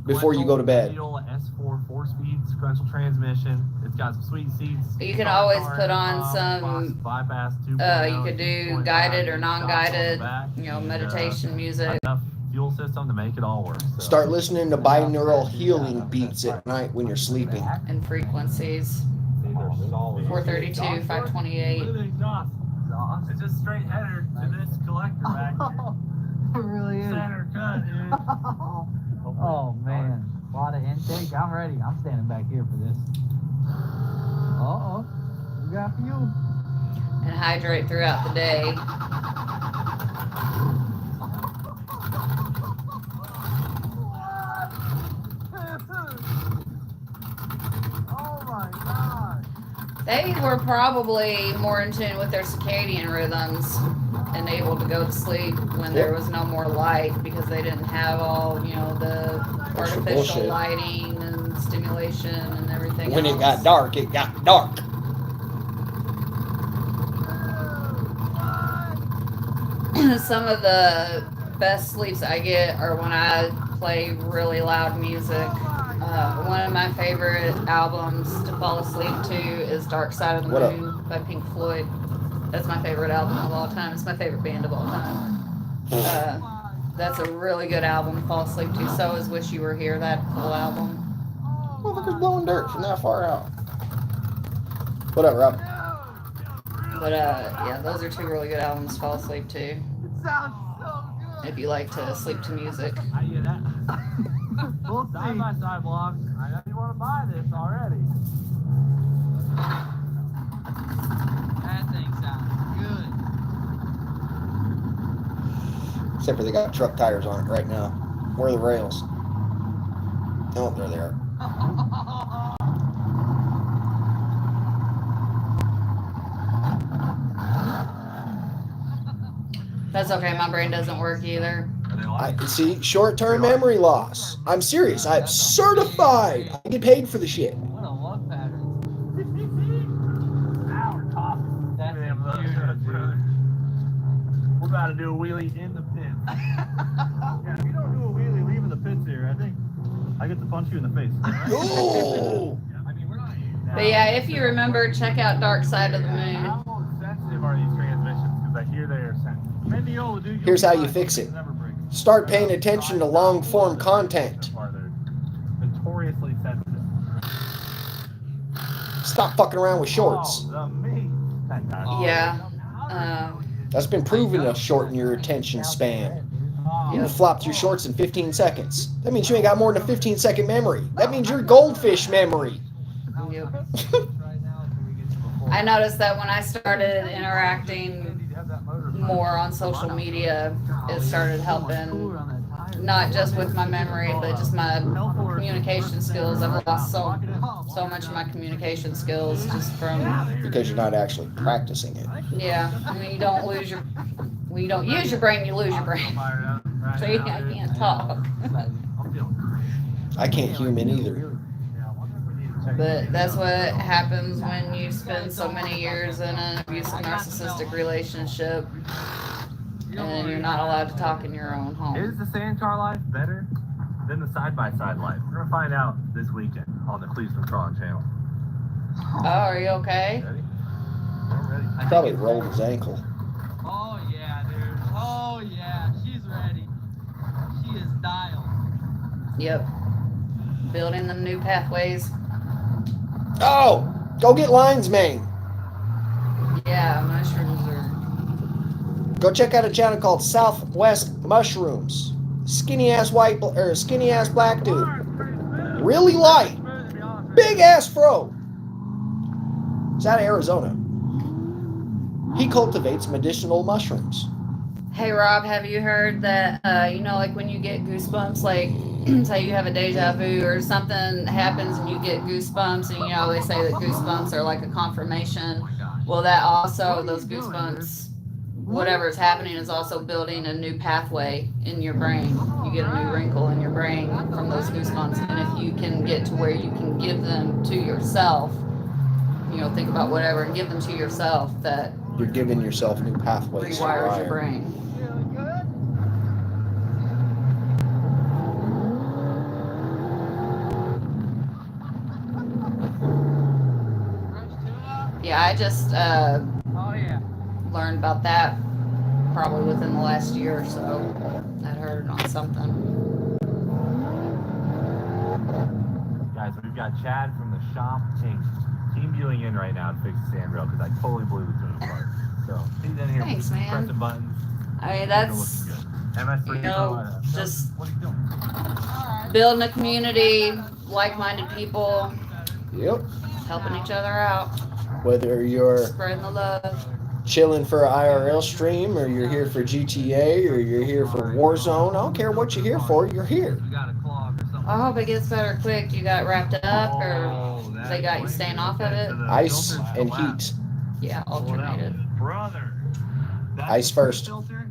before you go to bed. S4 4-speed sequential transmission. It's got some sweet seats. You can always put on some, you could do guided or non-guided, meditation music. Enough fuel system to make it all work. So. Start listening to binaural healing beats at night when you're sleeping. And frequencies. 432, 528. It's just straight header to this collector back here. It really is. Center cut, dude. Oh man, a lot of intake. I'm ready. I'm standing back here for this. Uh-oh. We got fuel. And hydrate throughout the day. Oh my god. They were probably more in tune with their circadian rhythms and able to go to sleep when there was no more light because they didn't have all, the artificial bullshit. lighting and stimulation and everything When else. it got dark, it got dark. Some of the best sleeps I get are when I play really loud music. One of my favorite albums to fall asleep to is Dark Side of the What up? Moon by Pink Floyd. That's my favorite album of all time. It's my favorite band of all time. That's a really good album to fall asleep to. So is Wish You Were Here, that whole album. Motherfucker's blowing dirt from that far out. What up, Rob? But yeah, those are 2 really good albums to fall asleep to. It sounds so good. If you like to sleep to music. I get that. We'll see. Side-by-side vlogs. I know you want to buy this already. That thing sounds good. Except for they got truck tires on it right now. Where are the rails? Oh, there they are. That's okay, my brain doesn't work either. I see short-term memory loss. I'm serious. I'm certified. I get paid for the shit. What a love pattern. That's Damn, a huge, dude. brother. We're about to do a wheelie in the pit. Yeah, if you don't do a wheelie leaving the pits here, I think I get to punch you in the face. Ooh. I mean, we're not. But yeah, if you remember, check out Dark Side of the Moon. How sensitive are these transmissions? Because I hear they are sensitive. Mendiola, dude, Here's how you fix it. Start paying attention to long-form content. They're notoriously sensitive. Stop fucking around with shorts. Oh, the meat. Yeah. That's been proven to shorten your attention span. You Yep. flop through shorts in 15 seconds. That means you ain't got more than a 15-second memory. That means you're goldfish memory. Yep. I noticed that when I started interacting more on social media, it started helping not just with my memory, but just my communication skills. I've lost so much of my communication skills just from, Because you're not actually practicing it. yeah. I mean, you don't use your brain, you lose your brain. So I can't talk. I can't human either. But that's what happens when you spend so many years in an abusive narcissistic relationship and you're not allowed to talk in your own home. Is the sandcar life better than the side-by-side life? We're gonna find out this weekend on the Cleveland Tron channel. Oh, are you okay? Ready? I'm ready. He probably rolled his ankle. Oh yeah, dude. Oh yeah, she's ready. She is dialed. Yep. Building them new pathways. Oh! Go get lion's mane. Yeah, mushrooms are. Go check out a channel called Southwest Mushrooms. Skinny ass white or skinny ass black dude. Really light. Big ass fro. It's out of Arizona. He cultivates medicinal mushrooms. Hey Rob, have you heard that? You know, like when you get goosebumps, like say you have a deja vu or something happens and you get goosebumps, and you know they say that goosebumps are like a confirmation. Well, that also those goosebumps, whatever is happening, is also building a new pathway in your brain. You get a new wrinkle in your brain from those goosebumps, and if you can get to where you can give them to yourself, you know, think about whatever and give them to yourself, that You're giving yourself new pathways. rewires your brain. Yeah, I just learned about that probably within the last year or so. I heard on something. Guys, we've got Chad from the shop team viewing in right now to fix the sandrail because I totally blew the tune apart. So he's in here Thanks, man. pressing buttons. I mean, that's, MS3, you know, just what are you doing? building a community, like-minded people, Yep. helping each other out, Whether you're spreading the love. chilling for an IRL stream, or you're here for GTA, or you're here for Warzone, I don't care what you're here for, you're here. We got a clog or something. I hope it gets better quick. You got wrapped up, or they got you staying off of it? Ice and heat. Yeah, alternated. Brother. That Ice first. Filter?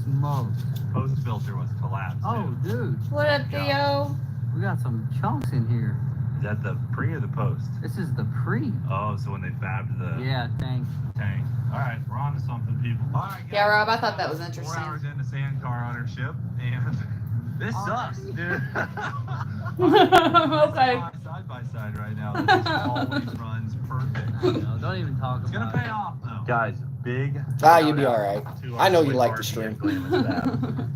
Smoke. Post filter was collapsed. Oh, dude. What up, Theo? We got some chunks in here. Is that the pre or the post? This is the pre. Oh, so when they fabbed the Yeah, thanks. tank. All right, we're on to something, people. All right, guys. Yeah, Rob, I thought that was 4 interesting. hours into sand car ownership, and this sucks, dude. Okay. Side by side right now. This always runs perfect. No, don't even talk It's about gonna pay off though. Guys, big. You'll be all right. I know you like the stream.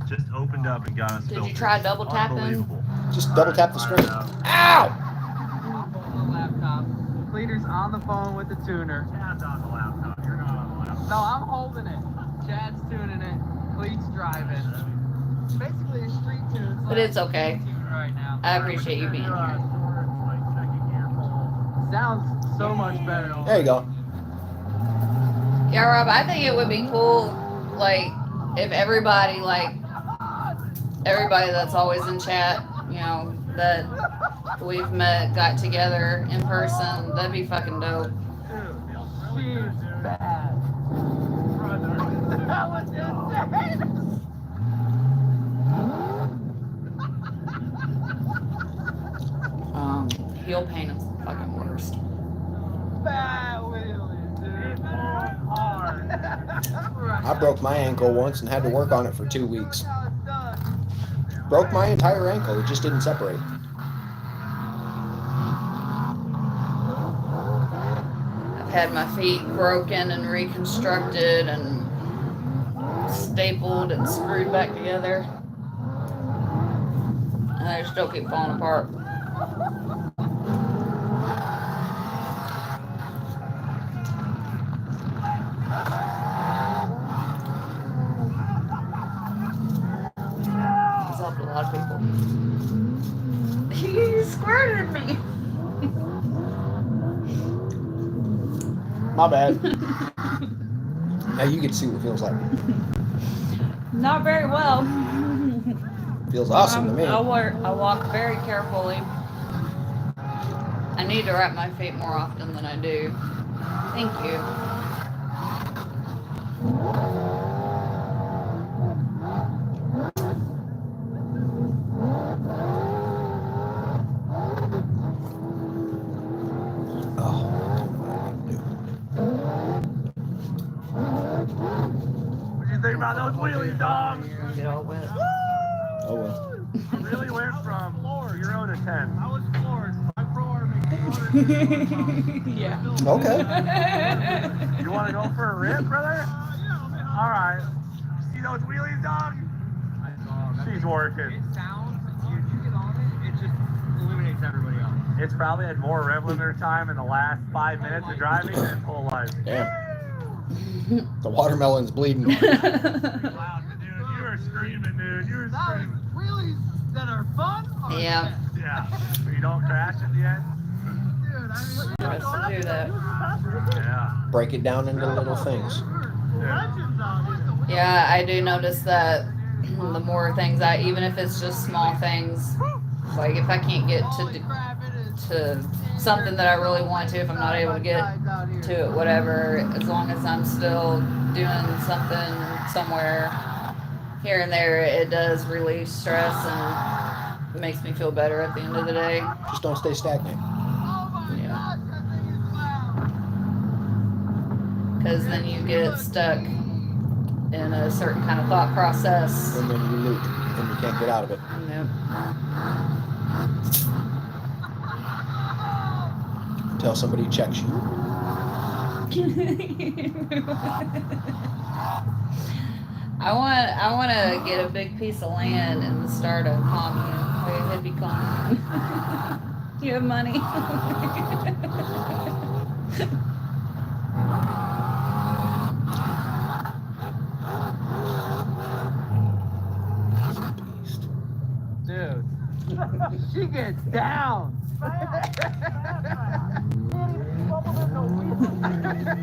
Just opened up and got us. Did you try double tapping? Unbelievable. Just double tap the screen. All right, Ow! On the laptop. Cleaner's on the phone with the tuner. Chad's on the laptop. You're not on the laptop. No, I'm holding it. Chad's tuning it. Cleet's driving. Basically a street tune. But it's okay. Tune right now. I appreciate you being here. Sounds so much better. There you go. Yeah, Rob, I think it would be cool, like, if everybody that's always in chat, you know, that we've met, got together in person, that'd be fucking dope. She's bad. That was insane. Heel pain is the fucking worst. Bad wheelie, dude. Hard. I broke my ankle once and had to work on it for 2 weeks. Broke my entire ankle, it just didn't separate. I've had my feet broken and reconstructed and stapled and screwed back together. And they still keep falling apart. It's helped a lot of people. He squirted me. My bad. Now you get to see what it feels like. Not very well. Feels awesome to me. I walk very carefully. I need to wrap my feet more often than I do. Thank you. What do you think about those wheelies, dog? Get all wet. Oh well. Really went from 0 to 10. I was floored. My pro arm Yeah. Okay. You want to go for a rip, brother? All right. See those wheelies, dog? She's working. It sounds, you get on it, it just eliminates everybody else. It's probably had more rev limiter time in the last 5 minutes of driving than full life. Damn. The watermelon's bleeding. Loud, dude. You were screaming, dude. You were screaming. Wheelies that are fun? Yeah. Yeah. But you don't crash at the end? Dude, Supposed to do that. Yeah. Break it down into little things. Yeah, I do notice that the more things even if it's just small things, like if I can't get to something that I really want to, if I'm not able to get to it, whatever, as long as I'm still doing something somewhere here and there, it does relieve stress and it makes me feel better at the end of the day. Just don't stay stagnant. Yeah. Because then you get stuck in a certain kind of thought process. And then you loop, and you can't get out of it. Yep. Until somebody checks you. I want to get a big piece of land and start a commune, a hippie commune. You have money. Dude, she gets down.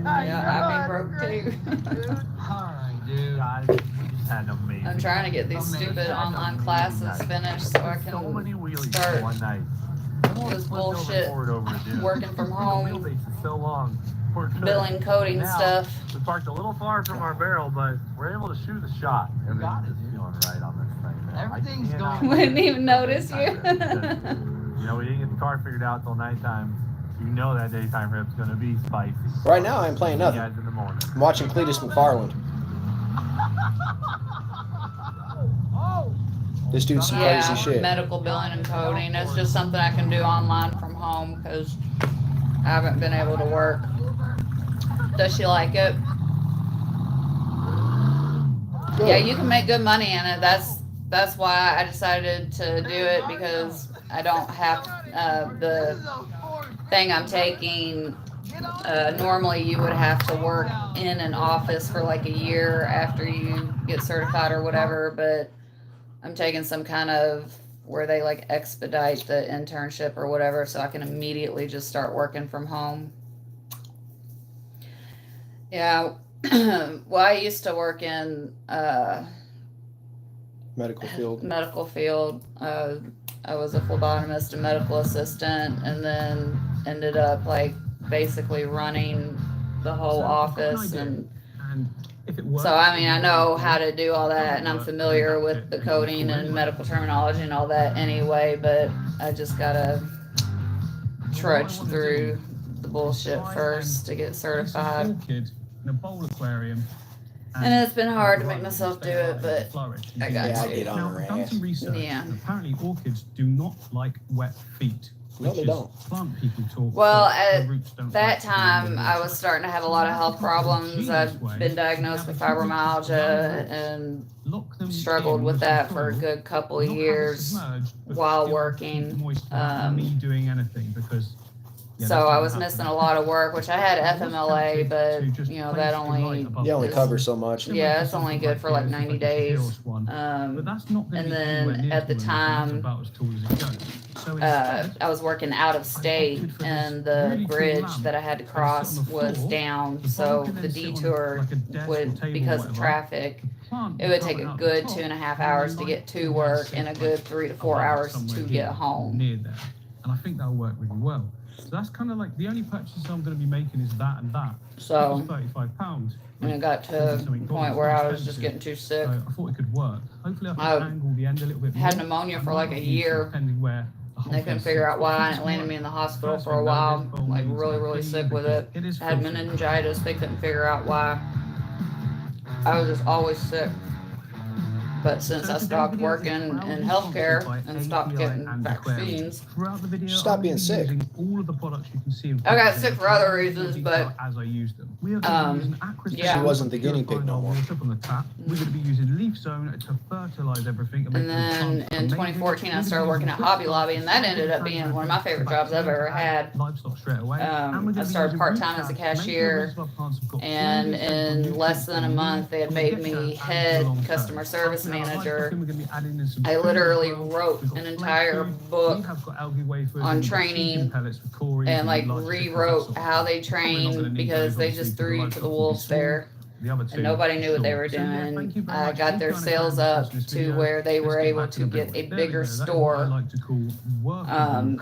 Yeah, I've been broke too. Alright, dude. God, we just had an amazing. I'm trying to get these stupid online classes finished so I So many can wheelies start in one night. this bullshit working from home, Wheelbase is so long. We're good. billing, coding Now, stuff. We parked a little far from our barrel, but we're able to shoot a shot. Everything's just feeling right on this thing, man. Everything's I cannot going- wait Wouldn't even notice you. You know, we didn't get the car figured out till nighttime. You know that daytime rip's gonna be spicy. Right now, I'm playing See you nothing. guys in the morning. I'm watching Cletus McFarland. This dude's some Yeah, crazy shit. medical billing and coding. It's just something I can do online from home because I haven't been able to work. Does she like it? Good. Yeah, you can make good money in it. That's why I decided to do it, because I don't have the thing I'm taking. Normally you would have to work in an office for like a year after you get certified or whatever, but I'm taking some kind of where they like expedite the internship or whatever, so I can immediately just start working from home. Yeah. Well, I used to work in Medical field. medical field. I was a phlebotomist and medical assistant, and then ended up like basically running the whole office. And so, I mean, I know how to do all that, and I'm familiar with the coding and medical terminology and all that anyway, but I just gotta trudge through the bullshit first to get certified. In a bowl aquarium. And it's been hard to make myself do it, but I got Yeah, I to. get on Now, her I've done some ass. research. Yeah. And apparently, orchids do not like wet feet. No, which they is don't. Plant people talk. Well, but at the roots don't that like to be time, in I the was starting to have a lot of health problems. I've been diagnosed with fibromyalgia and Lock them struggled in with that some for a soil, good couple of not have it years submerged, but while still working. keep moist without me doing anything, because yeah, So that's I not was happening. missing a lot of work, which I had FMLA, but you know that only You only is- cover so much. Yeah, it's only good for like 90 days. But that's not gonna And be then anywhere near at the to where time, it's about as tall as it goes. So instead, I was working out of state, and the bridge that I had to cross was down, so the detour would, because of traffic, it would take a good 2.5 hours to get to work and a good 3 to 4 hours to get home. Near there, and I think that'll work really well. So that's kind of like the only purchases I'm going to be making is that and that. So, £35. and it got to a point where I was just getting too sick. So I thought it could work. Hopefully I can I angle the end a little bit more. Had pneumonia for like a year. Depending where the whole They couldn't thing figure sits. out why, and It's it landed work. me in the hospital First for a thing, while, that is like bone really, means really clean sick with it. because is I had filthy. meningitis, they couldn't figure out why. I was just always sick. But since I stopped working in healthcare and stopped getting vaccines, Stop being sick. All of the products you can see. I got sick for other reasons, but as I use them, yeah. She wasn't the guinea pig no more. On the tap. We're going to be using leaf zone to fertilize everything. And then in 2014, I started working at Hobby Lobby, and that ended up being one of my favorite jobs I've ever had. Livestock straight away. I started part-time as a cashier, and in less than a month, they had made me head customer service manager. I literally wrote an entire book on training and like rewrote how they train because they just threw you to the wolves there. And nobody knew what they were doing. I got their sales up to where they were able to get a bigger store.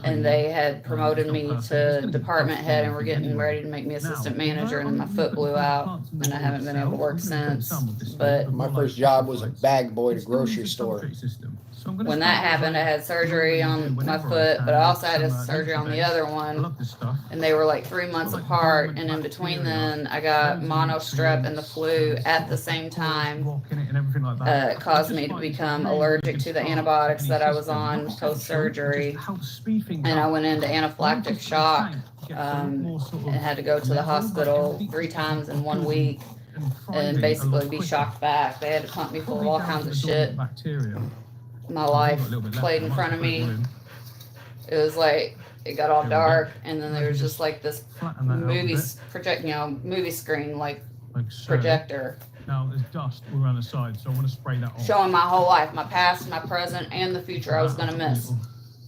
And they had promoted me to department head and were getting ready to make me assistant manager, and then my foot blew out and I haven't been able to work since. But My first job was a bag boy at a grocery store. when that happened, I had surgery on my foot, but I also had a surgery on the other one, and they were like 3 months apart. And in between then, I got monostrep and the flu at the same time. It caused me to become allergic to the antibiotics that I was on post-surgery, and I went into anaphylactic shock and had to go to the hospital 3 times in 1 week and basically be shocked back. They had to pump me full of all kinds of shit. My life played in front of me. It was like, it got all dark, and then there was just like this movie movie screen, like projector. Now there's dust all around the side, so I want to spray that off. Showing my whole life, my past, my present, and the future I was gonna miss.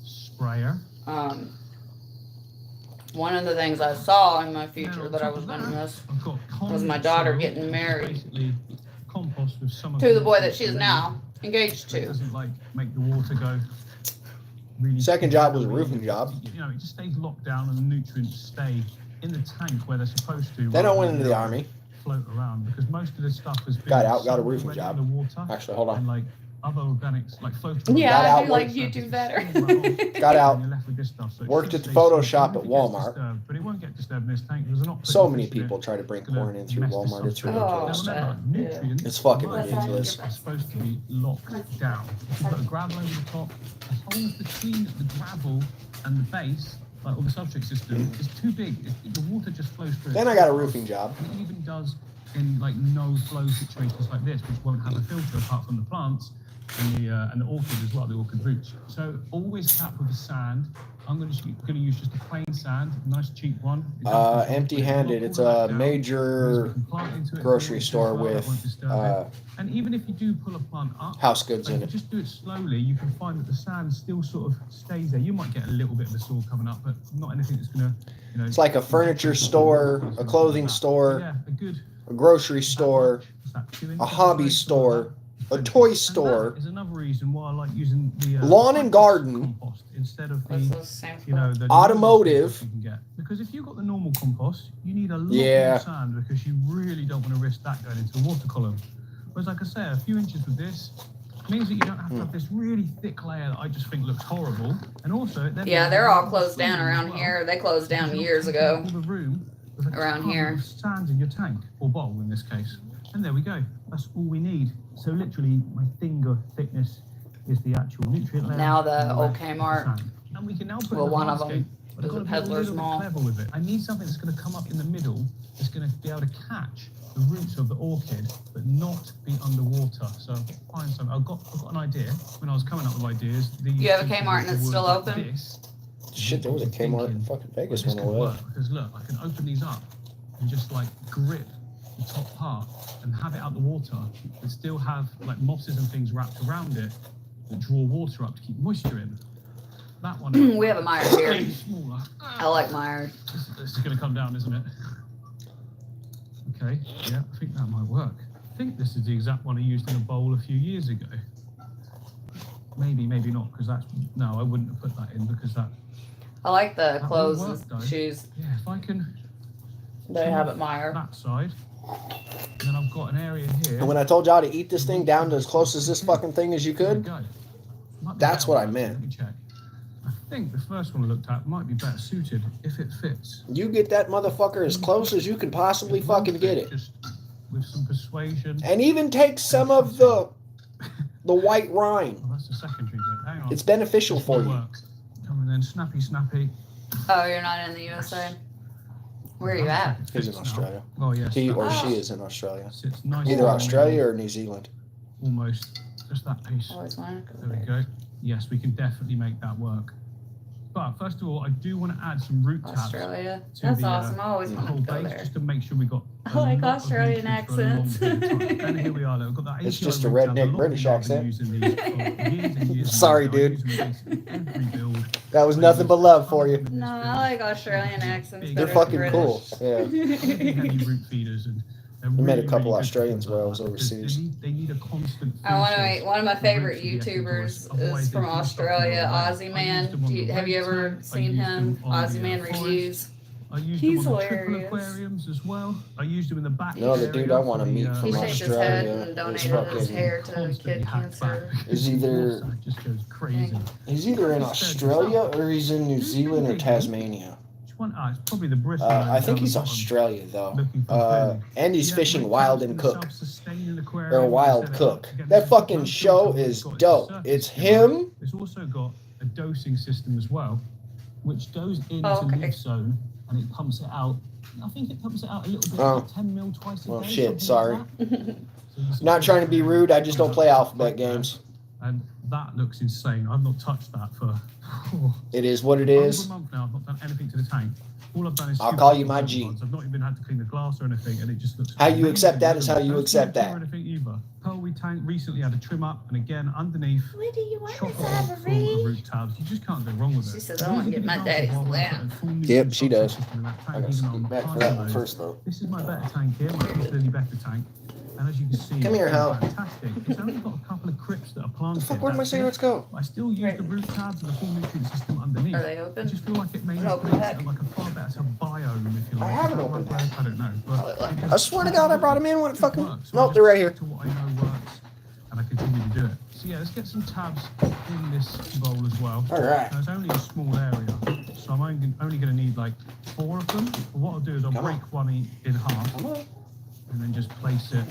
Sprayer. One of the things I saw in my future that I was gonna miss was my daughter getting married to the boy that she is now engaged to. Doesn't like make the water go. Really Second job was a roofing job. You know, it just stays locked down, and the nutrients stay in the tank where they're supposed to. Then I went into the army. Float around, because most of this stuff has been Got out, got a roofing job. Actually, hold on. And like other organics, like floating. Yeah, Got I out, do like YouTube better. Got out, You're left with this stuff, so it worked should at the stay Photoshop safe. at It gets Walmart. disturbed, but it won't get disturbed in this tank because they're not So putting many fish in people it. try to bring It's gonna corn in through mess the Walmart. It's substrate. ridiculous. Now, remember, nutrients It's fucking are ridiculous. supposed to be locked down. If you put a gravel over the top, the holes between the gravel and the base, like all the substrate system, is too big. The water just flows through. Then I got a roofing job. And it even does in like no flow situations like this, which won't have a filter apart from the plants and the orchid as well, the orchid roots. So always tap with the sand. I'm going to use just a plain sand, nice cheap one. Empty-handed. It's a major grocery store with and even if you do pull a plant up, house goods in if you it. just do it slowly, you can find that the sand still sort of stays there. You might get a little bit of the soil coming up, but not anything that's going to, you know. It's like a furniture store, a clothing store, Yeah, a good. a grocery store, a hobby store, a toy store, Is another reason why I like using the lawn and garden, compost instead of What's the, those same you know, the automotive. you can get. Because if you've got the normal compost, you need a lot Yeah. more sand because you really don't want to risk that going into a water column. Whereas, like I say, a few inches with this means that you don't have to have this really thick layer that I just think looks horrible. And also, it then Yeah, they're all closed down around here. They closed down years ago. All the room with a Around ton here. of sand in your tank or bowl in this case. And there we go. That's all we need. So literally, my finger thickness is the actual nutrient layer. Now the and old rest is Kmart, sand. And we can now put well, in the one of landscape, them but I've is a got to be Peddler's little bit Mall. clever with it. I need something that's going to come up in the middle, that's going to be able to catch the roots of the orchid, but not be underwater. So find something. I've got an idea. When I was coming up with ideas, You have a Kmart and it's still open? Shit, there was a Kmart in fucking Vegas when I was. Because look, I can open these up and just like grip the top part and have it out the water, and still have like mosses and things wrapped around it that draw water up to keep moisture in. That one. We have a Myers here. Smaller. I like Myers. This is going to come down, isn't it? Okay, yeah, I think that might work. I think this is the exact one I used in a bowl a few years ago. Maybe, maybe not, because that's, no, I wouldn't have put that in because that. I like the That clothes will and work, though. shoes Yeah, if I can. they have at Meyer. That side. And then I've got an area here. And when I told y'all to eat this thing down to as close as this fucking thing as you There we could, go. Might be that's better what I one, meant. Let me check. I think the first one I looked at might be better suited if it fits. you get that motherfucker as close as you can possibly fucking get it. Just with some persuasion. And even take some of the The white rind. Oh, that's the secondary bit. Hang on. It's beneficial This for will you. work. Come on then, snappy. Oh, you're not in the USA? Where are you at? He's in Australia. Oh, yes. He or Oh. she is in Australia. Sits nice Either and Australia or New Zealand. almost. Just that piece. Always wanted to go There we there. go. Yes, we can definitely make that work. But first of all, I do want to add some root tabs Australia. to That's the, awesome. I always the wanted whole to go base, there. just to make sure we got. I like lot of Australian nutrients for a long accents. period of time. And here we are. Look, we've got that It's API just a root tab. redneck lot of British people have been accent. using these for years and years. Sorry, now. I dude. use them in basically every build. That was nothing but love for you. No, I like Australian accents. They're better fucking than cool. British. Yeah. Heavy root feeders and. I met a couple Australians while I was overseas. They need a constant. I want to food make source. one of my favorite Roots of the YouTubers Otherwise is they from do stop Australia, coming away. Aussie I Man. used them on the Have you red ever tank. I seen used him? them on Aussie the, Man forest. Reviews. I used He's them on the triple hilarious. aquariums as well. I used them in the back. No, the dude I want to meet He from shaved his head Australia and is donated his fucking. hair to kid cancer. Is either just goes crazy. he's either in Australia or he's in New Zealand or Tasmania. Which one? Ah, it's probably the British. I think he's Australia though. Looking for And he's Yeah, fishing root wild tabs and for the cook. self-sustaining Or aquarium. wild Set it cook. up. Again, That this is the fucking first show one we've is got. dope. Surface It's skimmer. him. It's also got a dosing system as well, which goes into Oh, okay. leaf zone and it pumps it out. I think it pumps it out a little bit, Oh. like 10 mil twice a Well, day. shit, something like sorry. that. So you see Not it trying to be goes rude. I just don't play alphabet like that. games. And that looks insane. I've not touched that for It is what it over is. a month now. I've not done anything to the tank. All I've done is I'll scoop call it you from my the G. ponds. I've not even had to clean the glass or anything, and it just looks. How you amazing. accept that is how you No accept smoke that. Or anything either. Pearl tank recently had a trim up, and again underneath. What do you want, Chock Miss full of Ivory? root tabs. You just can't go wrong with it. She says, I want to get my daddy's lamp. Yep, she does. I I gotta scoot back for that one first though. This is my better tank here, my Lily Becker tank. And as you can see, Come here, it's Hal. fantastic. It's only got a couple of crypts that are planted. The fuck, where'd my that's it. cigarettes go? I still use the root tabs and the full nutrient system underneath. Are they I open? just feel like it makes Open it back. like a far better biome, if you like. I haven't Is that opened right? back. I don't know. But I swear to God, I brought them in when it fucking. works. So I Nope, just they're right here. stick to what I know works, and I continue to do it. So yeah, let's get some tabs in this bowl as well. All right. Now, it's only a small area, so I'm only going to need like 4 of them. But what I'll do is I'll Come break one in half Come on. and then just place it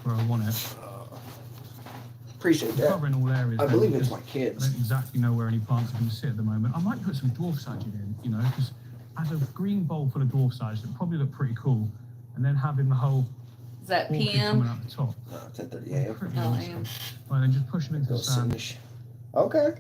where I want it. Appreciate that. Covering all areas. I then, believe it's because my I kids. don't exactly know where any plants are going to sit at the moment. I might put some dwarf sage in, you know, because as a green bowl full of dwarf sage, it'd probably look pretty cool. And then having the whole Is that orchid coming PM? out the top. No, 10:30 a.m. Pretty Oh, awesome. AM. Right, then just push them into Go the sand. soonish. Okay.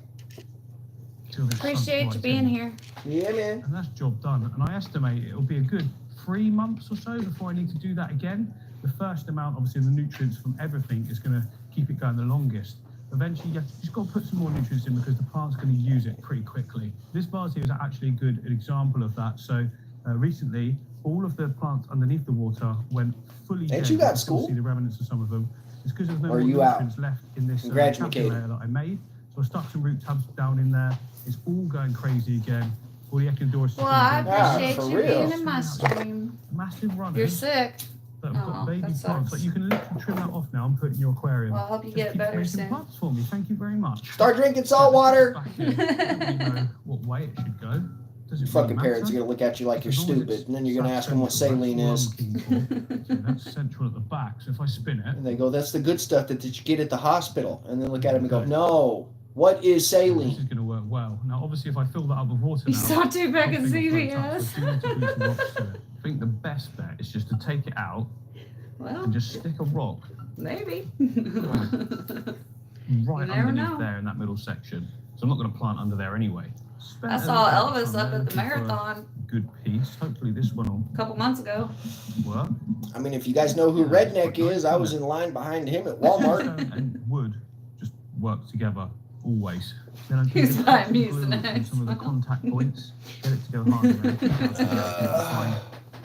Till they're Appreciate sunk you right being in. here. Yeah, man. And that's job done. And I estimate it'll be a good 3 months or so before I need to do that again. The first amount, obviously, the nutrients from everything is going to keep it going the longest. Eventually, you just got to put some more nutrients in because the plant's going to use it pretty quickly. This vase here is actually a good example of that. So recently, all of the plants underneath the water went fully dead. Ain't you got can still school? see the remnants of some of them. It's because there's no Or are more you out? nutrients left in this Congratulations. capital layer that I made. So I stuck some root tabs down in there. It's all going crazy again. All the echinodoros. Well, I Yeah, appreciate for you real. being in my stream. Massive runners. You're sick. That have got Oh, baby that plants. sucks. Like you can literally trim that off now and put it in your aquarium. Well, I hope you Just get keep better making soon. plants for me. Thank you very much. Start drinking salt water. Back in. I don't really know what way it should go. Does it Your fucking really parents are matter? gonna look at you like you're As long as stupid, it's and then you're gonna ask them what central, saline that's is. what I'm looking for. So that's central at the back. So if I spin it, And they go, "That's the good stuff that you get at the hospital." And then look at him and go, "No, what is saline?" this is going to work well. Now, obviously, if I fill that up with water You now, saw two back at something will float up. CVS. So I do need to glue some rocks to it. I think the best bet is just to take it out Well, and just stick a rock maybe. right never underneath know. there in that middle section. So I'm not going to plant under there anyway. I saw Elvis up at the marathon Good piece. Hopefully this one will a couple months ago. work. I mean, if you guys know who Redneck is, I was in line behind him at Walmart. Stone and wood just work together always. Then I do He's the like, glue "Muse the on next some of the one." contact points, get it to go harder.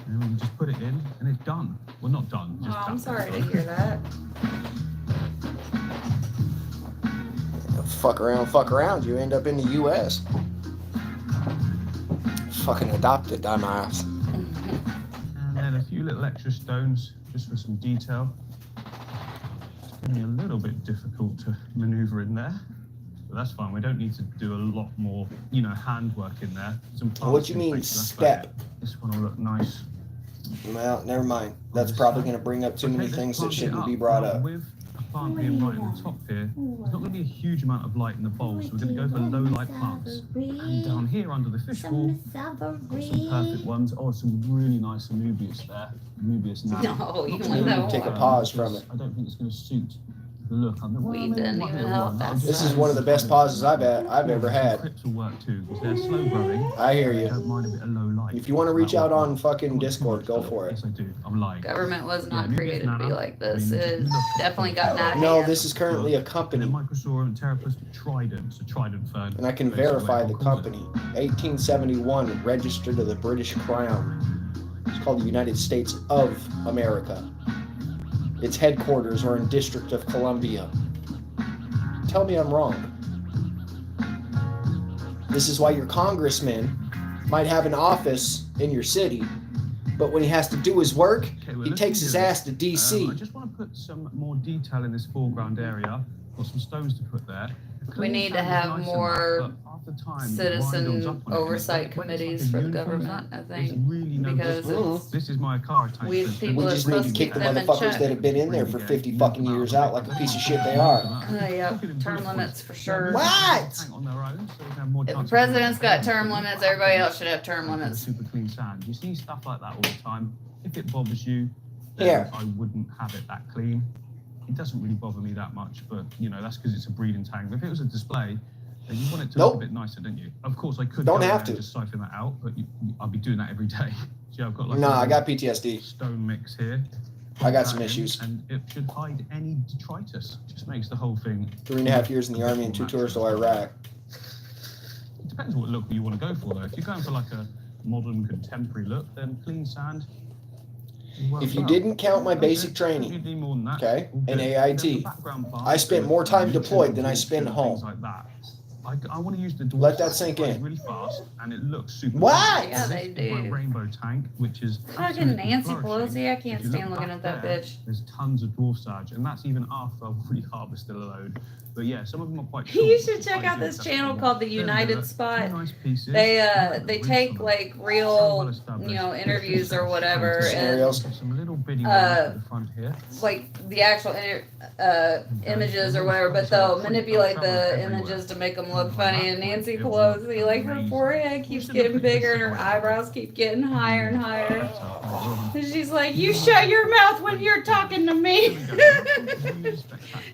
And then we just put it in, and it's done. Well, not done. Oh, Just I'm done. sorry to hear that. Fuck around, you end up in the U.S. Fucking adopted, dumbass. And then a few little extra stones just for some detail. It's going to be a little bit difficult to maneuver in there. But that's fine. We don't need to do a lot more, handwork in there. Some What you plants in mean place, so that's about step? it. This one will look nice. Well, never mind. That's probably going to bring up too many Okay, things that let's plant it shouldn't up be brought now up. with a plant being right in the top here, there's not going to be a huge amount of light in the bowl, so we're going to go for low light plants. And down here under the fishbowl, got some perfect ones. Oh, some really nice Anubias there. Anubias now. No, you Maybe want that take a one. pause from it. I don't think it's going to suit the look. We didn't even help that. This is one of the best pauses I've ever had. Clips will work too, because they're slow growing. I hear I you. don't mind a bit of low light. If you want to reach out on fucking Discord, go for it. Yes, I do. I'm lying. Government was not Yeah, created to be banana. like this. I mean, It's definitely gotten out of No, hand. this is currently a And company, then Microsorum Terraplastic Trident, so Trident fern. and I can basically, verify I'll the call it. company. 1871, registered to the British Crown. It's called the United States of America. Its headquarters are in District of Columbia. Tell me I'm wrong. This is why your congressman might have an office in your city, but when he has to do his work, Okay, well, he let's takes do his this. ass to DC. I just want to put some more detail in this foreground area. Got some stones to put there. We need to have more citizen oversight committees for the government, I think, because it's, this is my car tank. we that's people We are just need supposed to to kick keep the them in motherfuckers check. that have been in there for 50 fucking years out like a piece of shit they are. Yeah, term limits for sure. What? On their own, so we can have more If the chance of- president's got term limits, everybody else should have term limits. Super clean sand. You see stuff like that all the time. If it bothers you, then Here. I wouldn't have it that clean. It doesn't really bother me that much, but you know that's because it's a breeding tank. But if it was a display, then you want it to Nope. look a bit nicer, don't you? Of course, I could Don't go have there to. and just siphon that out, but I'll be doing that every day. See, I've got like Nah, a I got PTSD. stone mix here. I got Put some that in, issues. and it should hide any detritus. Just makes the whole thing. 3.5 years in the army and 2 tours to Iraq. It depends what look you want to go for, though. If you're going for like a modern, contemporary look, then clean sand. If you didn't count my basic training, okay, in AIT, I spent more time deployed than I spent home. Like that. I want to use the Let that sink in. really fast, and it looks super. What? Yeah, they This is my do. rainbow tank, which is Fucking absolutely Nancy flourishing. Pelosi, I can't If you stand look looking back at that there, bitch. There's tons of dwarf sage, and that's even after I've already harvested a load. But yeah, some of them are quite short. You should check Quite out good, this that's channel what called The they're United good. Spot. Two nice pieces. They take like real, you know, interviews or whatever, and Scenarios. Some little bitty ones at the front here. like the actual images or whatever, but they'll manipulate the images to make them look funny. And Nancy Pelosi, like her forehead keeps getting bigger and her eyebrows keep getting higher and higher. And she's like, "You shut your mouth when you're talking to me."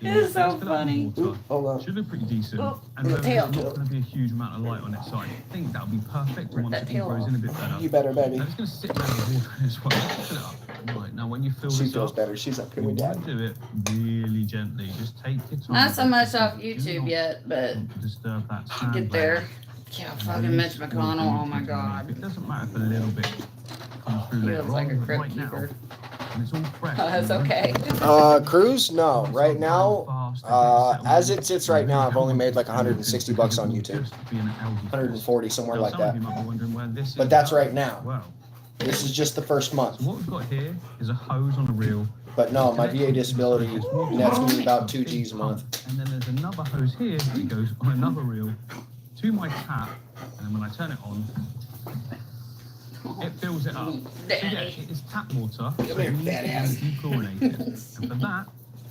It's so funny. Oop, hold on. Should look pretty decent. Oh, And the there's tail. not going to be a huge amount of light on it, so I think that'll be perfect Rip once that it tail grows off. in a bit better. You better, baby. I'm just going to sit there with water as well. Fill it up. Right, now when you fill She this feels up, better. She's like, can you we dad? want to do it really gently. Just take your time. Not so much off Do YouTube not yet, but want to disturb that sand get there. layer. Yeah, fucking Mitch McConnell. Oh my god. It doesn't matter if a little bit comes through He later looks like a on, but crypt right now, keeper. and it's all fresh. Oh, that's and okay. Cruise? No. Right now, as it sits right now, I've only made like 160 bucks on YouTube. 140, somewhere like that. But that's right now. Well, This is just the first month. so what we've got here is a hose on a reel. But no, my VA disability nets me about 2 G's a month. And then there's another hose here that goes on another reel to my tap, and then when I turn it on, it fills it up. So yeah, Daddy. it's tap water. Come here, it needs fat to be ass. dechlorinated. And for that,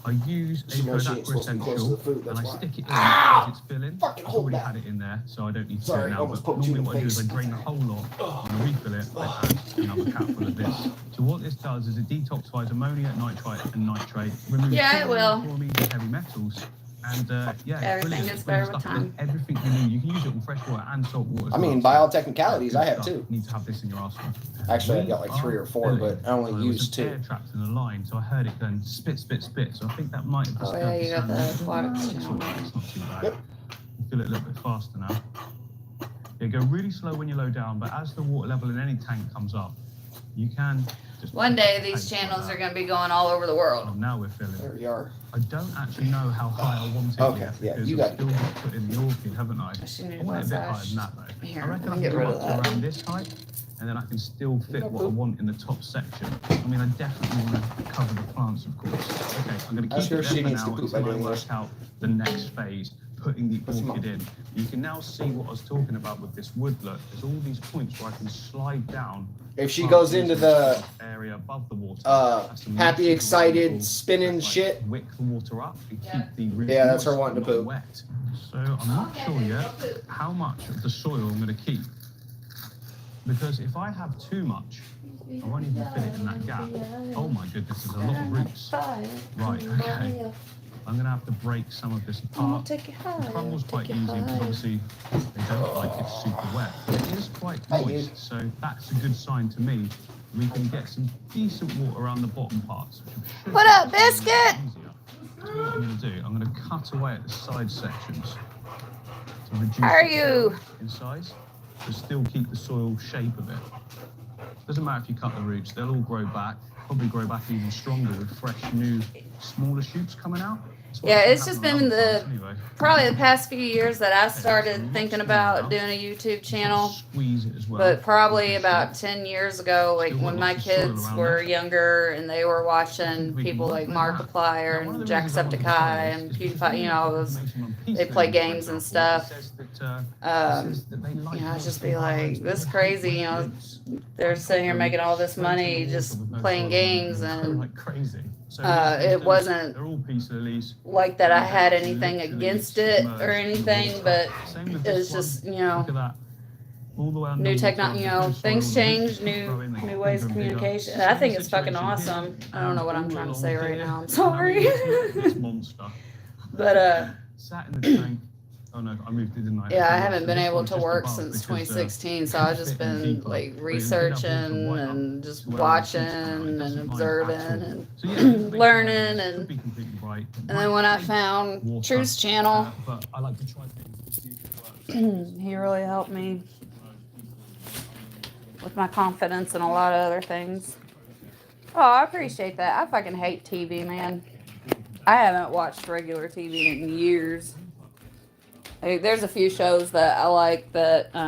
I use She a knows she ain't Kodak supposed to be close to the Essential, food, and that's I why. stick it in Ow! as it's filling. Fucking I've hold already that. had it in there, so I don't need to Sorry, do it now. almost But poked you in normally the what I do is I face. drain the whole lot and I refill it. I add another cap full of this. So what this does is it detoxifies ammonia, nitrite, and nitrate. Removes Yeah, it will. chlorine and heavy metals. And yeah, it's Everything brilliant. gets It's better brilliant with stuff. time. Everything you need. You can use it on fresh water and salt water. as I mean, well. by all So technicalities, I have good 2. stuff. You need to have this in your arsenal. Actually, I We got like 3 or are 4, filling. but I only So there was used some 2. air traps in the line, so I heard it going spit, spit, spit. So I think that might have Oh disturbed yeah, you got the sound. aquatics It's channel. all right, it's not too bad. Yep. You feel it a little bit faster now. You go really slow when you're low down, but as the water level in any tank comes up, you can just... One day these channels are going to be going all over the world. Oh, now we're filling. There we are. I don't actually know how high I want it Okay, yet, yeah, because you I've got still got to put in the orchid, haven't I? I should need I want it a bit higher massage. than that, though. Here, I reckon let I me can get go rid up of to that. around this height, and then I can still fit what I want in the top section. I mean, I definitely want to cover the plants, of course. Okay, I'm going to I'm keep sure it she there for needs to now poop until by I doing work this. out the next phase. putting the What's the orchid in. You can now see what I was talking about with this wood. Look, there's all these points where I can slide down. If she goes into the area above the water, happy, excited, spinning shit. Wick the water up and keep the root Yeah, that's her moist wanting to and poop. wet. So I'm not sure yet how much of the soil I'm going to keep. Because if I have too much, I won't even fit it in that gap. Oh my goodness, there's a lot of roots. Right, okay. I'm going to have to break some of this apart. The crumble's quite easy because obviously they don't like it super wet. But it is quite moist, so that's a good sign to me. We can get some decent water around the bottom parts. What up, Biscuit? So what I'm going to do, I'm going to cut away at the side sections to reduce How are it you? in size, but still keep the soil shape of it. Doesn't matter if you cut the roots, they'll all grow back, probably grow back even stronger with fresh, new, smaller shoots coming out. Yeah, it's just been probably the past few years that I started thinking about doing a YouTube channel. Squeeze it as well. But probably about 10 years ago, like when my kids were younger and they were watching people like Markiplier and Jacksepticeye and PewDiePie, you know, those, they play games and stuff. You know, I'd just be like, this is crazy, you know, they're sitting here making all this money just playing games, and it wasn't like that I had anything against it or anything, but it's just, you know, new technology, you know, things change, new ways of communication. I think it's fucking awesome. I don't know what I'm trying to say right now. I'm sorry. But sat in the tank. Oh no, I moved it, didn't I? yeah, I haven't been able to work since 2016, so I've just been like researching and just watching and observing and learning, and then when I found Truth's channel, he really helped me with my confidence and a lot of other things. Oh, I appreciate that. I fucking hate TV, man. I haven't watched regular TV in years. Like, there's a few shows that I like that you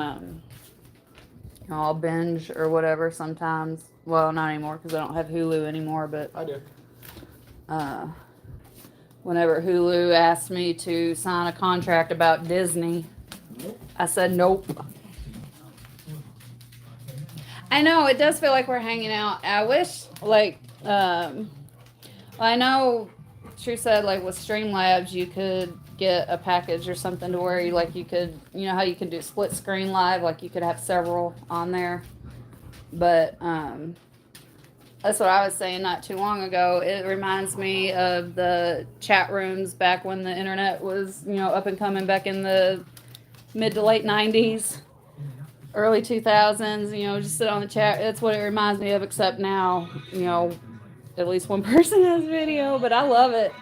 know, I'll binge or whatever sometimes. Well, not anymore because I don't have Hulu anymore, but I do. Whenever Hulu asked me to sign a contract about Disney, I said nope. I know, it does feel like we're hanging out. I wish, like, I know True said, like, with Streamlabs, you could get a package or something to where you, like, you could, you know how you can do split screen live, like, you could have several on there. But, that's what I was saying not too long ago. It reminds me of the chat rooms back when the internet was, you know, up and coming back in the mid to late 90s. Early 2000s, you know, just sit on the chat. That's what it reminds me of, except now, you know, at least one person has video, but I love it.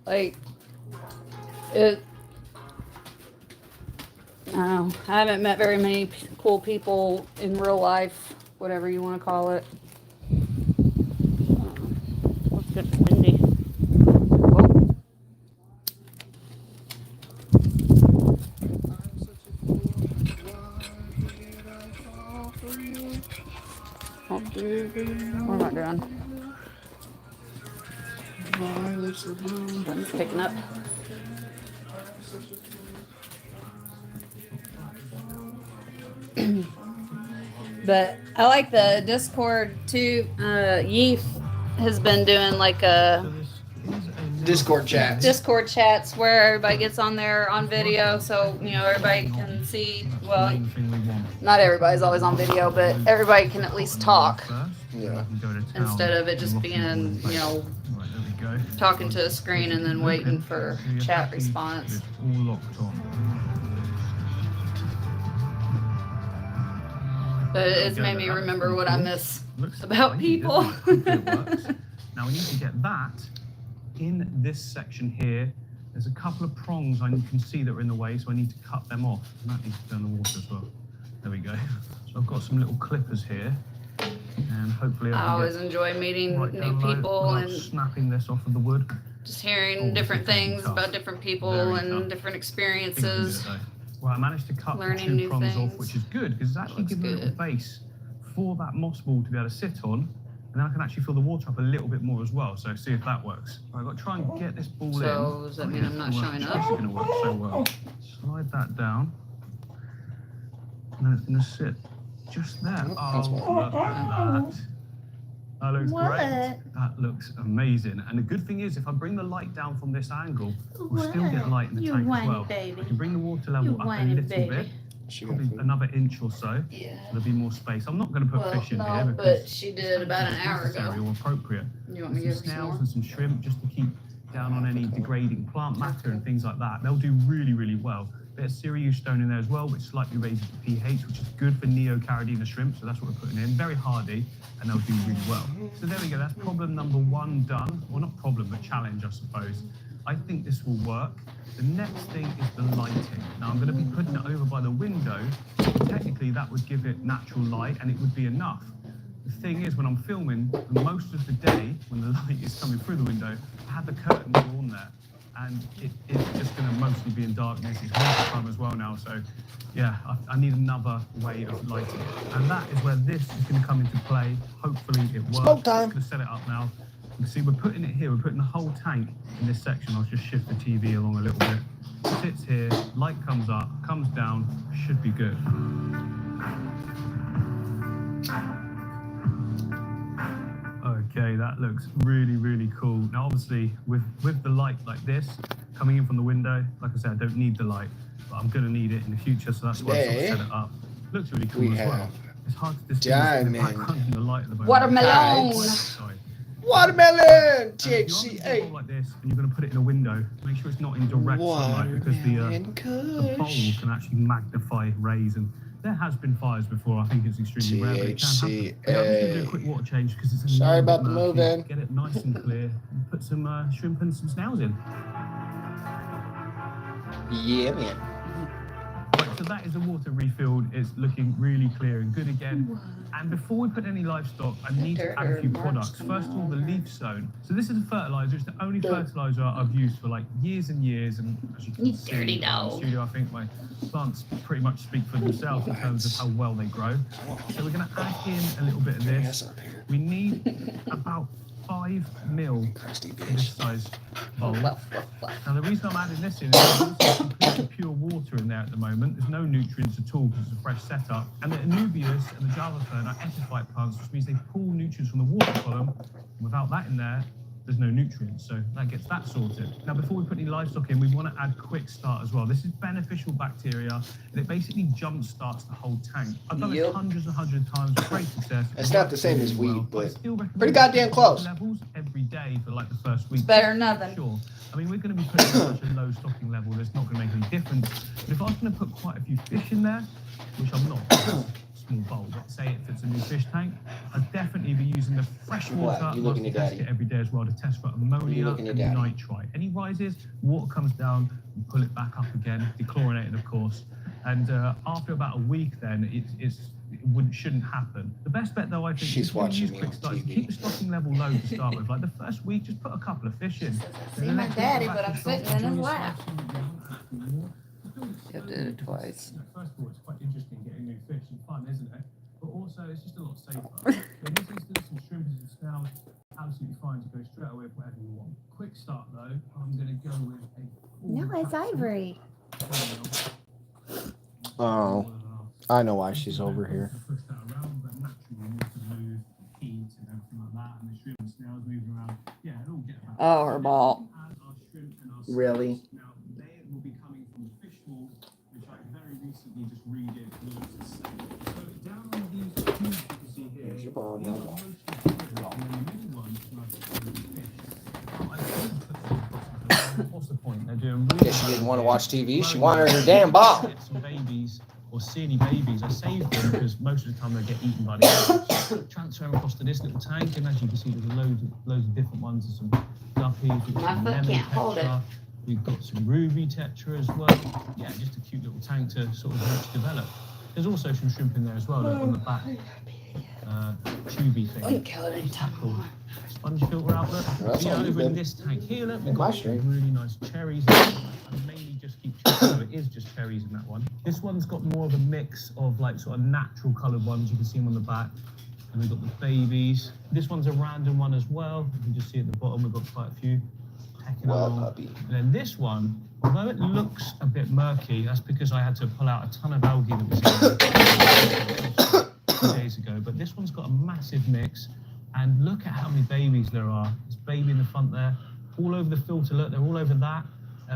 Like, it, I don't know. I haven't met very many cool people in real life, whatever you want to call it. It's getting windy. Whoa. What am I doing? I'm just picking up. But I like the Discord too. Yeef has been doing like a Discord chats where everybody gets on there on video, so you know everybody can see. Well, not everybody's always on video, but everybody can at least talk. Yeah. Instead of it just being, you know, talking to a screen and then waiting for chat response. But it's made me remember what I miss about people. Now we need to get that in this section here. There's a couple of prongs I can see that are in the way, so I need to cut them off. And that needs to go in the water as well. There we go. So I've got some little clippers here, and hopefully I always enjoy meeting new people and snapping this off of the wood. Just hearing different things about different people and different experiences. Well, I managed to cut the two prongs off, which is good because it's actually giving a little base for that moss ball to be able to sit on And then I can actually fill the water up a little bit more as well. So see if that works. I've got to try and get this ball in. So does that mean I'm not showing It's up? going to work so well. Slide that down. And then it's going to sit just there. That's Oh, look at that. That looks great. That looks amazing. And the good thing is, if I bring the light down from this angle, we'll still get light in the tank as well. I can bring the water level up a little bit. Probably another inch or so. Yeah. There'll be more space. I'm not going to put fish in here but because she did about an hour ago. or appropriate. You want me to Some give her some snails more? and some shrimp just to keep down on any degrading plant matter and things like that. They'll do really, really well. Bit of Sirius stone in there as well, which slightly raises the pH, which is good for neocaridina shrimp. So that's what we're putting in. Very hardy, and they'll do really well. So there we go. That's problem number 1 done. Well, not problem, but challenge, I suppose. I think this will work. The next thing is the lighting. Now I'm going to be putting it over by the window. Technically, that would give it natural light, and it would be enough. The thing is, when I'm filming, most of the day, when the light is coming through the window, I have the curtain drawn there, and it is just going to mostly be in darkness. It's winter time as well now, so yeah, I need another way of lighting it. And that is where this is going to come into play. Hopefully it works. Smoke time. I'm going to set it up now. You can see we're putting it here. We're putting the whole tank in this section. I'll just shift the TV along a little bit. It sits here, light comes up, comes down, should be good. Okay, that looks really, really cool. Now, obviously, with the light like this coming in from the window, like I said, I don't need the light, but I'm going to need it in the future, so that's why I sort of set it up. Looks really cool We as well. have It's hard to distinguish the diamond. background and the light at the moment. Watermelon. Sorry. Watermelon! If you're on a THCA. bowl like this and you're going to put it in a window, make sure it's not in direct sunlight because the bowl Kush. can actually magnify rays, and there has been fires before. I think it's extremely rare, but it can happen. But yeah, I'm just going to do a quick water change because it's a Sorry little about bit the murky. moving. Get it nice and clear and put some shrimp and some snails in. Yeah, man. Right, so that is the water refilled. It's looking really clear and good again. And before we put any livestock, I need to add a few products. First of all, the leaf stone. So this is a fertilizer. It's the only fertilizer I've used for like years and years. And as you can see, dirty in the dog. studio, I think my plants pretty much speak for themselves in terms of how well they grow. So we're going to add in a little bit of this. We need about 5 mil Crusty in this bitch. size bowl. Now the reason I'm adding this in is there's completely pure water in there at the moment. There's no nutrients at all because it's a fresh setup. And the Anubias and the Java fern are epiphyte plants, which means they pull nutrients from the water column. Without that in there, there's no nutrients, so that gets that sorted. Now, before we put any livestock in, we want to add Quick Start as well. This is beneficial bacteria, and it basically jump starts the whole tank. I've done it hundreds and hundreds of times with great success. It's not the same as Really weed, but I still recommend pretty goddamn close. Levels every day for like the first week. Better than nothing. Sure. I mean, we're going to be putting such a low stocking level, there's not going to make any difference. But if I was going to put quite a few fish in there, which I'm not, small bowl, but say if it's a new fish tank, I'd definitely be using the fresh water. What? You looking I'll at test daddy? it every day as well to test for ammonia looking at and daddy? nitrite. Any rises, water comes down, you pull it back up again, dechlorinated of course. And after about a week then, shouldn't happen. The best bet though, I think, She's is when you use watching me Quick on Start, TV. keep the stocking level low to start with. Like the first week, just put a couple of fish in. See my daddy, but I'm sitting in his lap. You have to do it twice. First of all, it's quite interesting getting new fish and fun, isn't it? But also, it's just a lot safer. So in this instance, some shrimp and snails, absolutely fine to go straight away with whatever you want. Quick Start though, I'm going to go with a... No, it's Ivory. Oh, I know why she's over here. Push that around, but naturally you need to move heat and everything like that, and the shrimp and snails moving around. Yeah, it'll get back. Oh, her ball. And our shrimp and our Really? snails. Now, they will be coming from the fish wall, which I very recently just redid. So down on these tubes you can see here, Here's your ball, these no. are mostly filled, and then the middle ones are fish. I couldn't put them across because what's the point? They're doing really Guess she didn't want to well watch TV. She here. wanted her damn ball. Get some babies or see any babies. I save them because most of the time they get eaten by the animals. Transfer them across to this little tank, and as you can see, there's loads of different ones. There's some guppies, we've got My some foot lemon can't hold it. tetra, we've got some ruby tetra as well. Yeah, just a cute little tank to sort of help develop. There's also some shrimp in there as well, look, on the back. Tubey thing. Kill it anytime. Cool. Sponge filter outlet. That's Yeah, all over you've in been. this tank here, look, we've In my got stream. some really nice cherries. I mainly just keep cherries, so it is just cherries in that one. This one's got more of a mix of like sort of natural coloured ones. You can see them on the back. And we've got the babies. This one's a random one as well. You can just see at the bottom, we've got quite a few pecking along. puppy. And then this one, although it looks a bit murky, that's because I had to pull out a ton of algae that was in there 2 days ago. But this one's got a massive mix. And look at how many babies there are. There's baby in the front there, all over the filter. Look, they're all over that.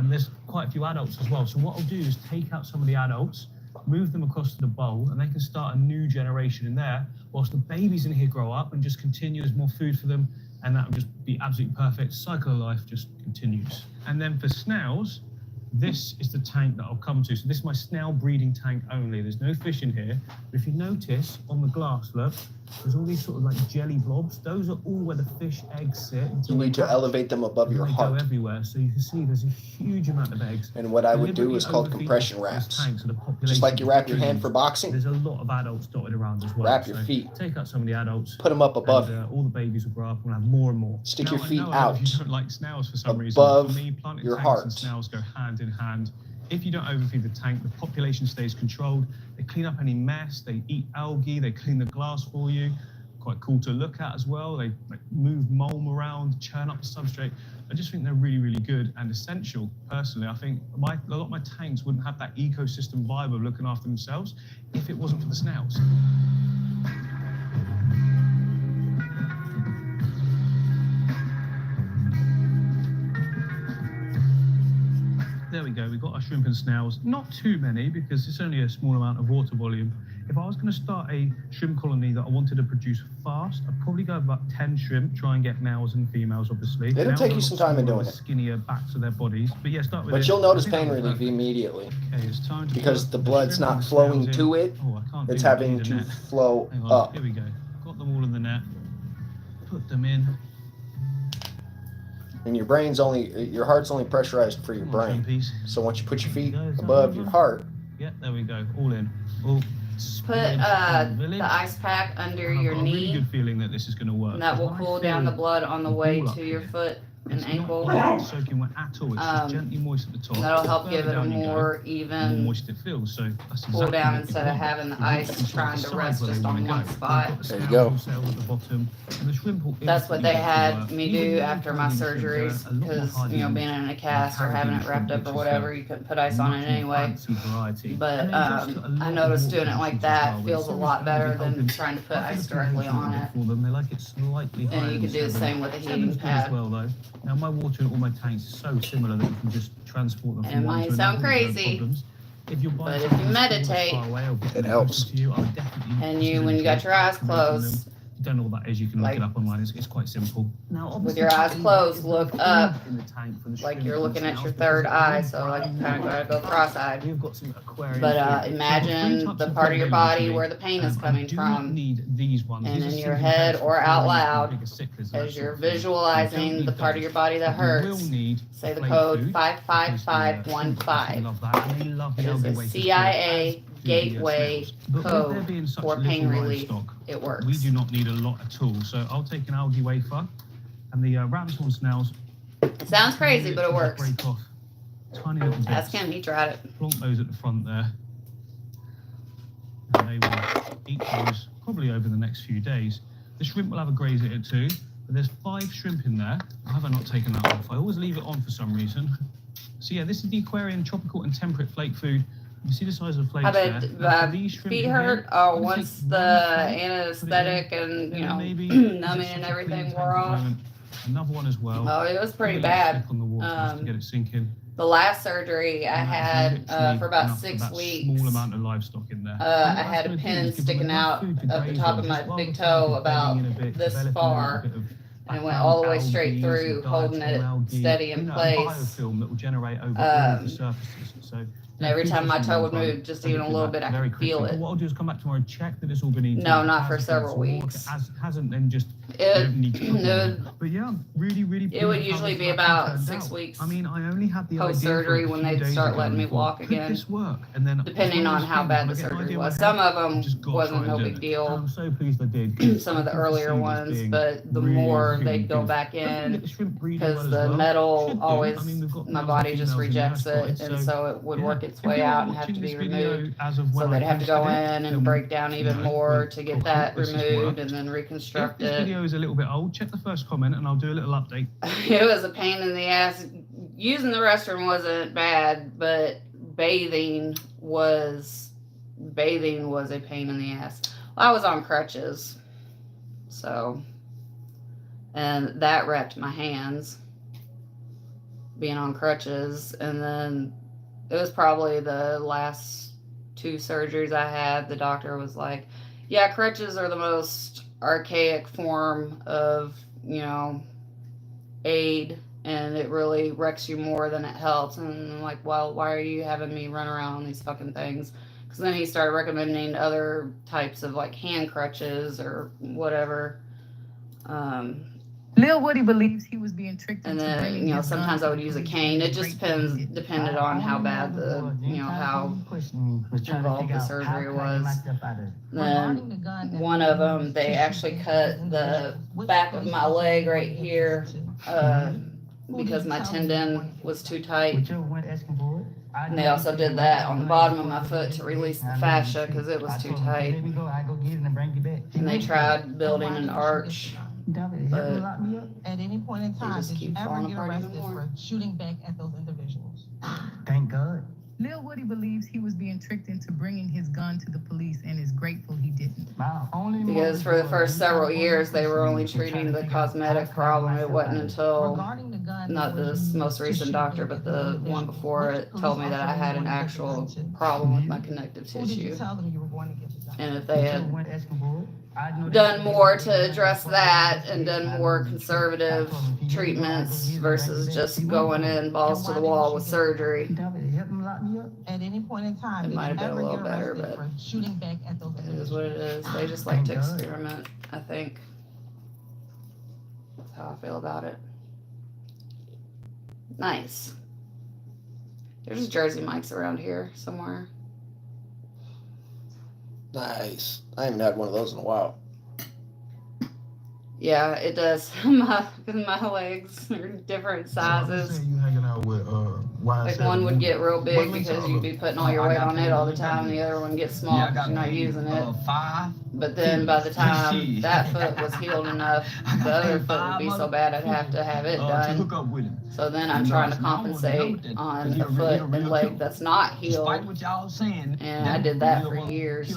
There's quite a few adults as well. So what I'll do is take out some of the adults, move them across to the bowl, and they can start a new generation in there, whilst the babies in here grow up and just continue. There's more food for them, and that will just be absolutely perfect. Cycle of life just continues. And then for snails, this is the tank that I'll come to. So this is my snail breeding tank only. There's no fish in here. But if you notice on the glass, look, there's all these sort of like jelly blobs. Those are all where the fish eggs sit. You need to elevate them above your They heart. go everywhere. So you can see there's a huge amount of eggs. And what I would do is called compression wraps. Just like you wrap your hand for boxing, There's a lot of adults dotted around as well. wrap your feet. Take out some of the adults. Put them up above you. And, all the babies will grow up and we'll have more and more. Stick Now, your feet I know out if you don't like snails for some reason. above For me, planted your tanks heart. and snails go hand in hand. If you don't overfeed the tank, the population stays controlled. They clean up any mess. They eat algae. They clean the glass for you. Quite cool to look at as well. They move mulm around, churn up the substrate. I just think they're really, really good and essential. Personally, I think a lot of my tanks wouldn't have that ecosystem vibe of looking after themselves if it wasn't for the snails. There we go, we've got our shrimp and snails. Not too many because it's only a small amount of water volume. If I was going to start a shrimp colony that I wanted to produce fast, I'd probably go about 10 shrimp, try and get males and females, obviously. It'll take you some time in doing it. Skinnier backs of their bodies. But yeah, start with But it. you'll notice I think pain that'll relief work. immediately Okay, it's time to because put the blood's shrimp not and the flowing snails to in. it. Oh, I can't It's do having the to net. flow Hang on, up. Here we go. Got them all in the net. Put them in. And your heart's only pressurized for your Come on, brain. shrimpies. So once you put your feet There you go. above your heart, Yeah, there we go. All in. All Put spread from the village. the ice pack under I've your got a really knee, good feeling that this is going to work. and that will When I cool down the feel blood on the the way ball up to your here, foot and it's ankle. not soaking wet at all. It's just Um, gently moist at the top. That'll help Further give it a down you go, more the more even moist it feels. So that's cool exactly down what you instead of want. having the The roots ice can trying to decide rest where they just wanna on go. one You've spot. got the There you scale go. cells at the bottom, and the shrimp will That's what they instantly get to had work. me Even do though after my Caribbean shrimp, they're surgeries, a lot more because hardy being than in a cast or having Caribbean it wrapped shrimp, up or which is whatever, you couldn't put ice on much it more anyway. fancy variety. But And then just a lot I of noticed water doing it like resistance as that well. feels a It's lot always better gonna be than helping. trying to put I think ice the directly pH on it. for them, they like it slightly higher. And you can than do the 7. same with a heating 7's good as pad. well, though. Now my water in all my tanks is so similar that you can just transport them And from it one might to sound another without crazy, problems. If you're buying but if something you that's meditate, far away or it helps. to you, I would definitely And you, consider when you got your eyes making them. closed, If you don't know what that is, you can look like- it up online. It's quite simple. Now, with your eyes closed, look up in the tank for the like shrimp you're and looking at snails your because third they're eye, all so like bright kind of gotta go white. cross-eyed. We've got some aquarium. But food. So I've got 3 imagine types the of part of your aquarium body food. where the pain is I coming do not from, need these ones. and These in are your simply head pads or for out aquariums with loud, bigger cichlids and that as sort you're of thing. You visualizing don't the need part of those. your body that You will hurts, need say the plate code food, 55515. love that. And they love the It is algae a waste CIA as do the gateway snails. But with there code being such for pain little relief. livestock, It works. we do not need a lot at all. So I'll take an algae wafer and the ramshorn snails. It sounds crazy, but it works. Break off tiny little bits. Ask him, he tried it. Plonk those at the front there. And they will eat those probably over the next few days. The shrimp will have a graze at it too. But there's 5 shrimp in there. Why have I not taken that off? I always leave it on for some reason. So yeah, this is the aquarium tropical and temperate flake food. You see the size of the flakes How there. about Now, for these shrimp feet in hurt? here, Oh, I'm gonna once take the one flake, anesthetic and, and you then know, maybe numbing just and sort of clean everything the tank wore at the off. moment. Another one as well. Oh, it was pretty Really bad. stick on the water just to get it sinking. The last surgery I And had literally for about enough 6 that weeks. Small amount of livestock in there. I had a pin sticking out of the top of my big toe about this far, and it went all the way straight through, holding it steady in place. Biofilm that will generate over all of the surfaces. So And every time my toe would move, just even a little bit, I could feel it. What I'll do is come back tomorrow and check that it's all been eaten. No, If it not for has, several if it's weeks. If it hasn't, then just you It, don't need to put no, it on. But yeah, I'm really, really it would pleased how usually this be actually about turned 6 out. weeks I mean, I only had the post-surgery idea for when a few they'd days start ago letting me and thought, walk could again, this work? And then depending on how bad the surgery was. Some of them wasn't no big deal. I'm so pleased I did. Some of the earlier ones, but the more they go back in, because the metal always, my body just rejects it, and so it would work its way out and have to be removed. So they'd have to go in and break down even more to get that removed and then If reconstruct this it. video is a little bit old, check the first comment and I'll do a little update. It was a pain in the ass. Using the restroom wasn't bad, but bathing was a pain in the ass. I was on crutches, so, and that wrecked my hands, being on crutches. And then it was probably the last 2 surgeries I had. The doctor was like, yeah, crutches are the most archaic form of, aid, and it really wrecks you more than it helps. And I'm like, well, why are you having me run around on these fucking things? Because then he started recommending other types of like hand crutches or whatever. Lil Woody believes he was being tricked And into bringing then, his sometimes gun I would to use a police cane. and It just break the depended on how bad the, how involved the surgery was. Then one of them, they actually cut the back of my leg right here because my tendon was too tight. And they also did that on the bottom of my foot to release the fascia because it was too tight. And they tried building an arch, but at any point in time, just did you keep ever falling get apart even arrested more. for shooting back at those individuals? Thank God. Lil Woody believes he was being tricked into bringing his gun to the police and is grateful he didn't. Because for the first several years, they were only treating the cosmetic problem. It wasn't until, Regarding the gun, not this most recent doctor, but the one before it, told me that I had an actual problem with my connective Who did you tissue. tell them you were going to get the gun? And if they had done more to address that and done more conservative treatments versus just going in balls to the wall with surgery, At any point in time, it did might have you been a ever little get better, arrested but for shooting back at those it is individuals? what it is. They just like to experiment, I think. That's how I feel about it. Nice. There's Jersey Mike's around here somewhere. Nice. I haven't had one of those in a while. Yeah, it does. my legs are different sizes. You hanging out with Like one would get real big because you'd be putting all your weight on it all the time. The other one gets small because you're not using it. But then by the time that foot was healed enough, the other foot would be so bad I'd have to have it done. So then I'm trying to compensate on a foot and leg that's not healed. And I did that for years.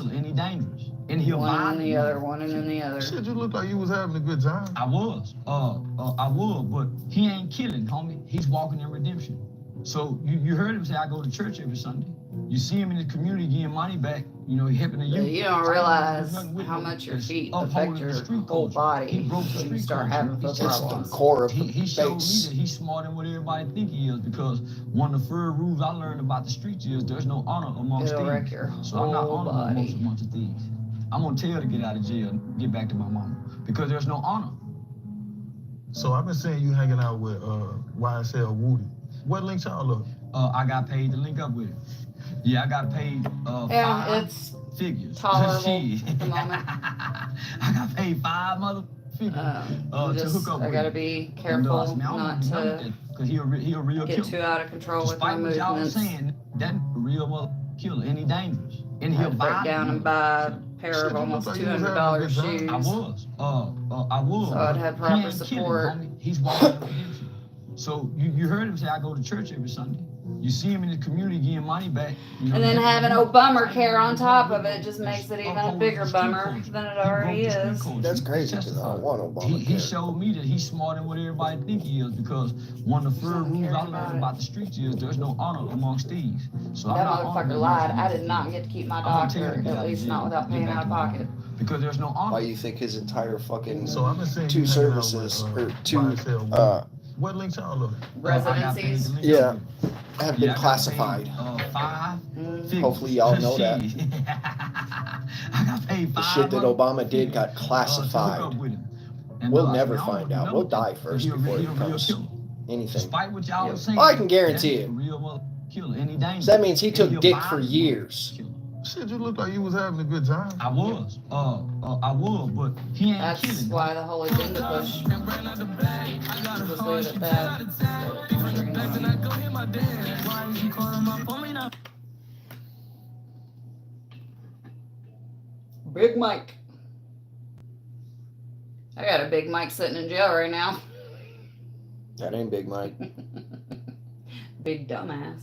One in the other, one in the other. Shit, you look like you was having a good time. I was, but he ain't killing, homie. He's walking in redemption. So you heard him say, I go to church every Sunday. You see him in the community getting money back, helping the youth. You don't realize how much your feet affect your whole body when you start having foot It's the problems. core of the He showed me base. that he's smarter than what everybody think he is, because one of the first rules I learned about the streets is there's no honor amongst It'll wreck thieves. your So I'm not whole honorable body. amongst the thieves. I'm gonna tell her to get out of jail and get back to my mama, because there's no honor. So I've been seeing you hanging out with YSL Woody. What links y'all up? I got paid to link up with him. Yeah, I got paid Yeah, 5 it's figures. tolerable Shit. at the moment. I got paid 5 mother figures to hook up I with gotta him. be careful not to because he a real get killer. too out of control with my Despite what y'all movements. saying, that real mother killer, and he dangerous. And I he'll had to break buy down you. and buy a pair of almost $200 shoes. I was. I was. So I'd have He proper ain't support. killing, homie. He's walking in redemption. So you heard him say, I go to church every Sunday. You see him in the community getting money back. And then having Obamacare on top of it just makes it even a bigger bummer than it already is. That's crazy because I don't want He Obamacare. showed me that he's smarter than what everybody think he is, because one of the first rules I learned about the streets is there's no honor amongst thieves. So That I'm not motherfucker honorable lied. amongst I did thieves. not get to keep my I'm gonna tell doctor, you, get at out of least jail, not without get paying back out of to my pocket. mama, because there's no honor. Why you think his entire fucking So I've been seeing two you hanging out with, services or two YSL Woody. What links y'all up? Residencies. Yeah. have been classified. 5 figures. Hopefully y'all know that. I got paid The 5 shit that mother- Obama did got to hook classified. up with him. And, We'll I never said, I find don't out. know We'll that. die first He a before real- it he a real becomes killer. anything. Despite what y'all Yeah. was saying. Oh, I can guarantee that's it. a real mother killer, and he dangerous. So that means he And took he'll dick buy for you. years. Killer. Shit, you look like you was having a good time. I was, but he ain't That's killing. why the whole agenda push. Just leave it at that. Big Mike. I got a Big Mike sitting in jail right now. That ain't Big Mike. Big dumbass.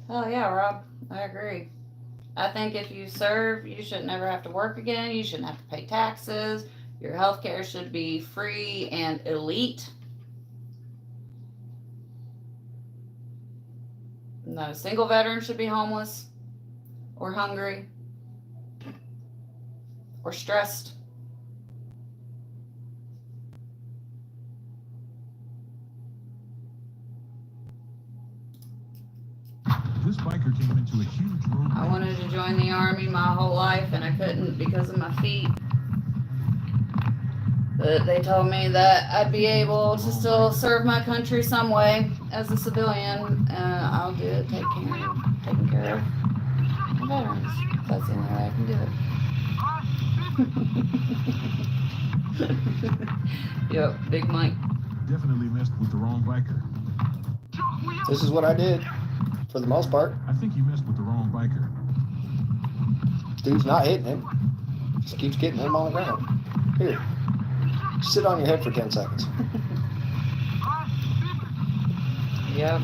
Oh yeah, Rob. I agree. I think if you serve, you should never have to work again. You shouldn't have to pay taxes. Your health care should be free and elite. Not a single veteran should be homeless or hungry or stressed. This biker came into a huge road. I wanted to join the army my whole life and I couldn't because of my feet. But they told me that I'd be able to still serve my country some way as a civilian. I'll do it, taking care of my veterans. That's the only way I can do it. Yep, Big Mike. Definitely messed with the wrong biker. This is what I did, for the most part. I think you messed with the wrong biker. Dude's not hitting him. Just keeps getting him on the ground. Here. Sit on your head for 10 seconds. Yep.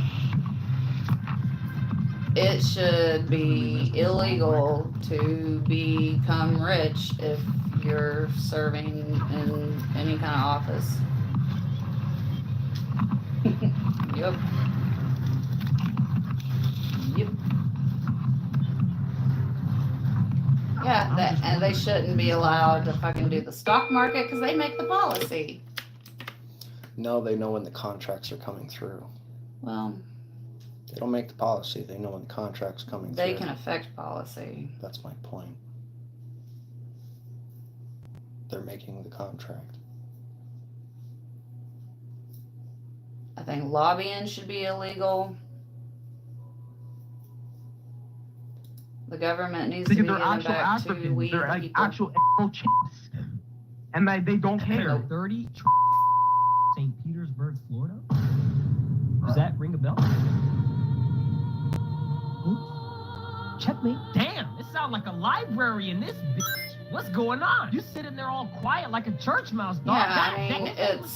It should be illegal to become rich if you're serving in any kind of office. Yep. Yep. Yeah, and they shouldn't be allowed to fucking do the stock market because they make the policy. No, they know when the contracts are coming through. Well, They don't make the policy. They know when the contract's coming they through. can affect policy. That's my point. They're making the contract. I think lobbying should be illegal. The government needs to be They're giving actual back to Africans. we They're like people. actual chimps. And they don't care. 30 St. Petersburg, Florida? Does that ring a bell? Checkmate. Damn, it sounds like a library in this bitch. What's going on? You sitting there all quiet like a church mouse, dog. Yeah, I mean, it's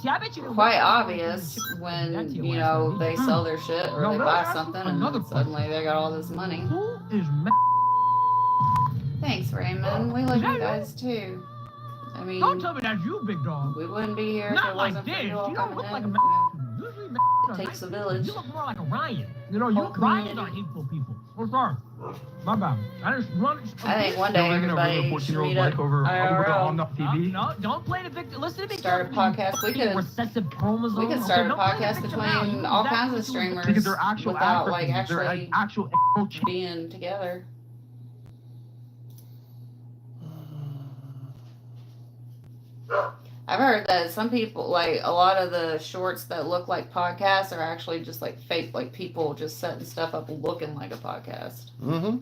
See, I bet you quite obvious when, you know, they sell their shit or No, they no, buy that's something another and suddenly they got all this money. Who is Thanks, Raymond. We love you guys too. I mean, Don't tell me that's you, big dog. we wouldn't be here if Not it like wasn't this. for you all You don't coming look in. like a You man. know, Usually, it takes a village. You look more like a Ryan. You know, Whole you Ryan's community. are hateful people. Oh, sorry. My bad. I just run. I think one day everybody should meet up IRL. No, don't play the victim. Listen to me. Start a podcast. We could Recessive chromosomes. We could start a Don't play the podcast victim now. between You all that's kinds what of you- streamers Because they're actual without like Africans. They're actually like actual being together. I've heard that some people, like a lot of the shorts that look like podcasts are actually just like fake, like people just setting stuff up looking like a podcast. Mm-hmm.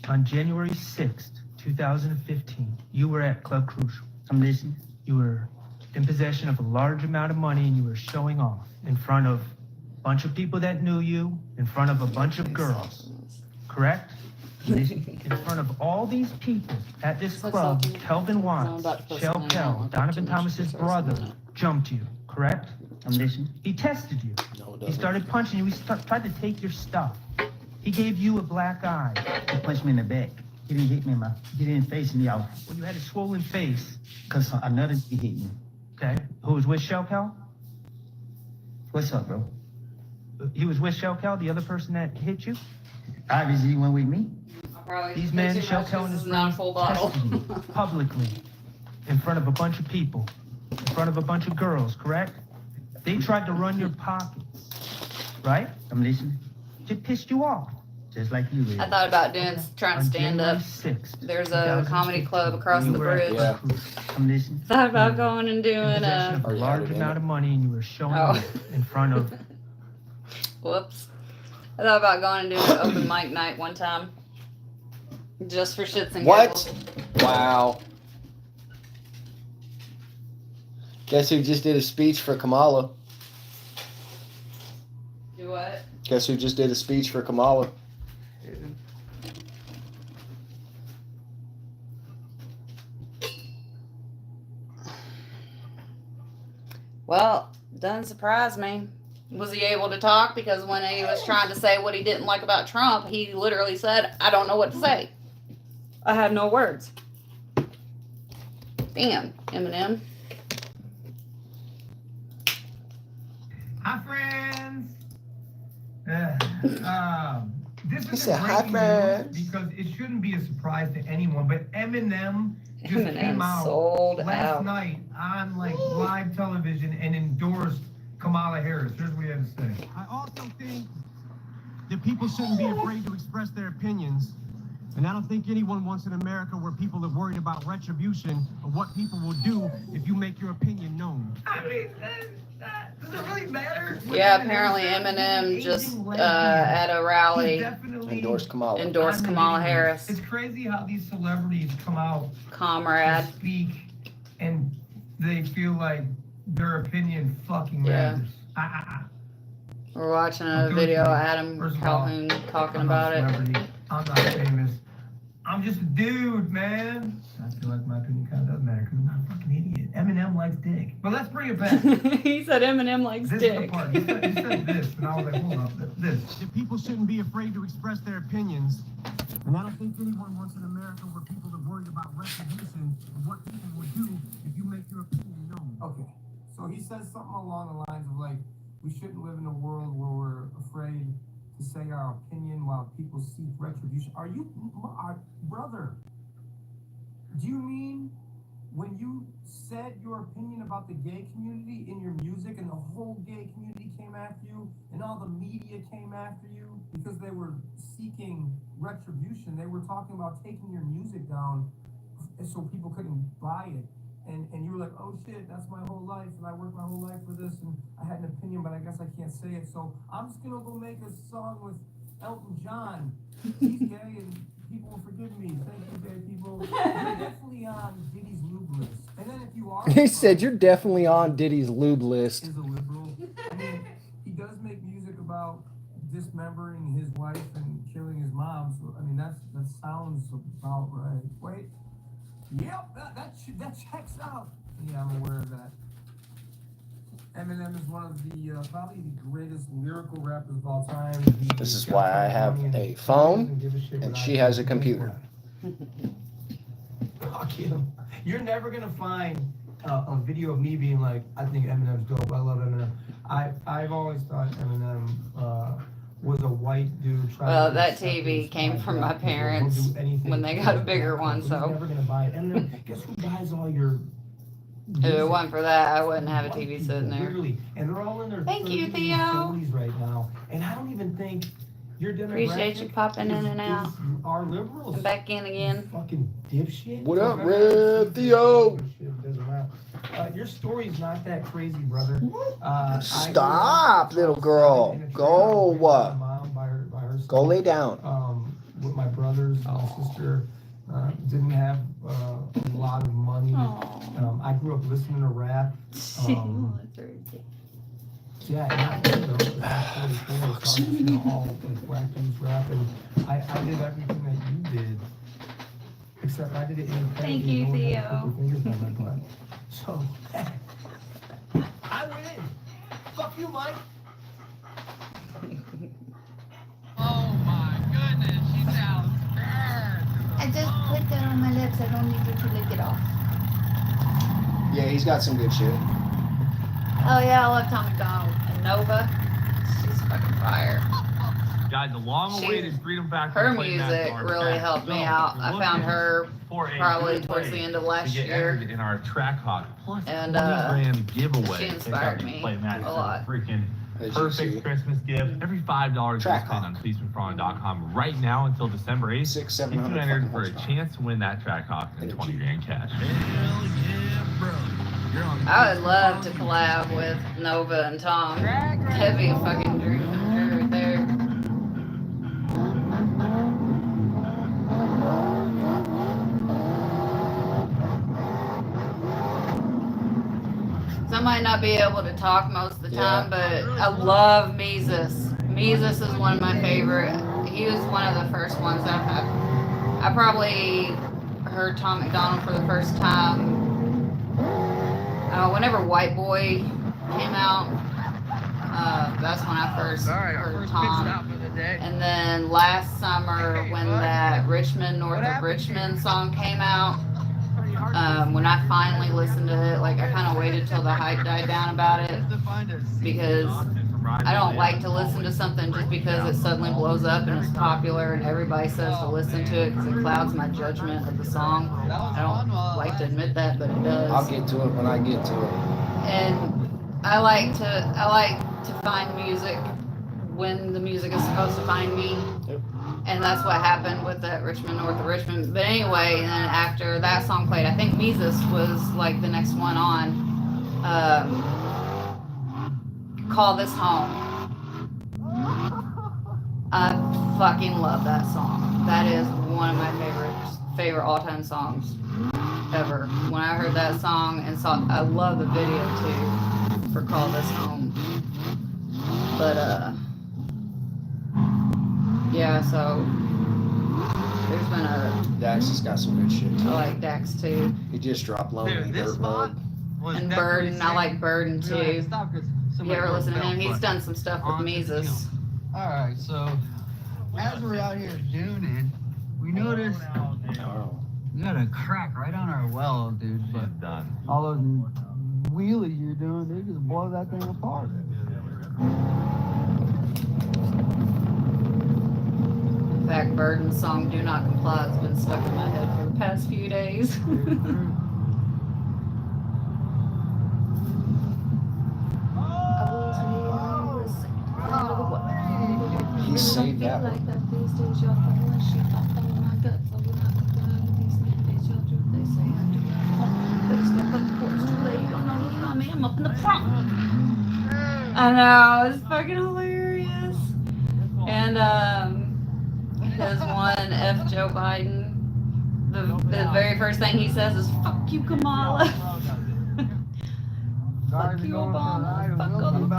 On January 6th, 2015, you were at Club Crucial. I'm listening. You were in possession of a large amount of money and you were showing off in front of a bunch of people that knew you, in front of a bunch of girls. Correct? In front of all these people at this club, Kelvin Watts, Shell Kell, Donovan Thomas's brother, jumped you. Correct? I'm listening. He tested you. No, He started punching you. He tried to take your stuff. He gave you a black eye. He punched me in the back. He didn't hit me in he didn't face me out. Well, you had a swollen face. Because another he hit me. Okay. Who was with Shell Cal? What's up, bro? He was with Shell Cal, the other person that hit you? Obviously, he went with me. These men, Shell Cal and his not a full bottle. tested you publicly in front of a bunch of people, in front of a bunch of girls, correct? They tried to run your pockets, right? I'm listening. It pissed you off. Just like you did. I thought about trying to stand up. 6th, There's a comedy club across the bridge. Yeah. I'm listening. Thought about going and in doing possession a. of a large amount of money and you were showing Oh. off in front of Whoops. I thought about going and doing an open mic night one time. Just for shits and What? giggles. Wow. Guess who just did a speech for Kamala? Do what? Guess who just did a speech for Kamala? Well, doesn't surprise me. Was he able to talk? Because when he was trying to say what he didn't like about Trump, he literally said, I don't know what to say. I have no words. Damn, Eminem. Hi, friends. This He is said, "Hi, breaking friends." news because it shouldn't be a surprise to anyone, but Eminem just came Eminem out sold last out. night on live television and endorsed Kamala Harris. Here's what he had to say. I also think that people shouldn't be afraid to express their opinions. And I don't think anyone wants an America where people are worried about retribution of what people will do if you make your opinion known. I mean, does it really matter? Yeah, apparently Eminem just at a rally Endorsed Kamala. endorsed Kamala Harris. It's crazy how these celebrities come out Comrade. and speak and they feel like their opinion fucking Yeah. matters. We're watching a video of Adam First of all, Calhoun talking I'm not about a it. celebrity. I'm not famous. I'm just a dude, man. I feel like my opinion kind of does matter because I'm not a fucking idiot. Eminem likes dick. But let's bring it back. He said Eminem likes This is the dick. part. He said this, and I was like, hold up, this. That people shouldn't be afraid to express their opinions. And I don't think anyone wants an America where people are worried about retribution of what people will do if you make your opinion known. Okay, so he says something along the lines of like, we shouldn't live in a world where we're afraid to say our opinion while people seek retribution. Are you, brother? Do you mean when you said your opinion about the gay community in your music and the whole gay community came after you and all the media came after you because they were seeking retribution? They were talking about taking your music down so people couldn't buy it. And you were like, oh shit, that's my whole life, and I worked my whole life for this, and I had an opinion, but I guess I can't say it, so I'm just gonna go make a song with Elton John. He's gay, and people will forgive me. Thank you, gay people. You're definitely on Diddy's lube list. And then if you are... He said, you're definitely on Diddy's lube list. ...is a liberal. I mean, he does make music about dismembering his wife and killing his mom, so, I mean, that sounds about right. Wait. Yep, that checks out. Yeah, I'm aware of that. Eminem is one of the probably the greatest lyrical rappers of all time. This is why I have a phone and she has a computer. Fuck him. You're never gonna find a video of me being like, I think Eminem's dope. I love Eminem. I've always thought Eminem was a white dude trying Well, to that TV came from my parents when they got a bigger one, He's never so gonna buy it. Eminem, guess who buys all your if it wasn't for that, I wouldn't have a TV sitting there. Literally, and they're all in their Thank you, 30s Theo. and 40s right now, and I don't even think your demographic Appreciate you popping in and out. Are liberals. I'm back in again. Fucking dipshit. What up, Red Theo? Your story's not that crazy, brother. Stop, little girl. Go. Go lay down. With my brothers and my sister. Didn't have a lot of money. I grew up listening to rap. Yeah, and all like black dudes rap, and I did everything that you did, except I did it independently. Thank you, no one had to Theo. put their fingers on my butt. So I win. Fuck you, Mike. Oh my goodness, she sounds scared. I just put that on my lips. I don't need you to lick it off. Yeah, he's got some good shit. Oh yeah, I love Tom McDonald. And Nova, she's fucking fire. Guys, a long-awaited Freedom Factor. Her music really helped me out. I found her probably towards the end of last year. In our track hawk plus And, 20 grand giveaway. she inspired me a lot. Freaking perfect Christmas gift. Every $5 you spend on policemanfraud.com right now until December 8th, 600-700 you can enter for a horsepower. chance to win that track hawk and 20 grand cash. Hell yeah, bro. You're on I would love to collab with Nova and Tom. That'd be a fucking dream come true right there. might not be able to talk most of the time, Yeah. but I love Mises. Mises is one of my favorite. He was one of the first ones that I probably heard Tom McDonald for the first time. Whenever White Boy came out, that's when I first heard Tom. And then last summer, when that Richmond, North of Richmond song came out, when I finally listened to it, like I kind of waited till the hype died down about it, because I don't like to listen to something just because it suddenly blows up and it's popular and everybody says to listen to it, because it clouds my judgment of the song. I don't like to admit that, but it does. I'll get to it when I get to it. And I like to find music when the music is supposed to find me. Yep. And that's what happened with that Richmond, North of Richmond. But anyway, and then after that song played, I think Mises was like the next one on. Call This Home. I fucking love that song. That is one of my favorite all-time songs ever. When I heard that song and I love the video too for Call This Home. But yeah, so there's been Dax has got some good shit I too. like Dax too. He just dropped Lonely Dirtbag. And Burden, I like Burden too. You ever listen to him? He's done some stuff with Mises. Alright, so as we're out here dooning, we noticed we got a crack right on our well, dude. But Done. all those wheelies you're doing, they just blow that thing apart. In fact, Burden's song Do Not Comply has been stuck in my head for the past few days. He saved that one. I know, it's fucking hilarious. And his one F Joe Biden, the very first thing he says is "fuck you, Kamala." Fuck you, Obama. Fuck other people.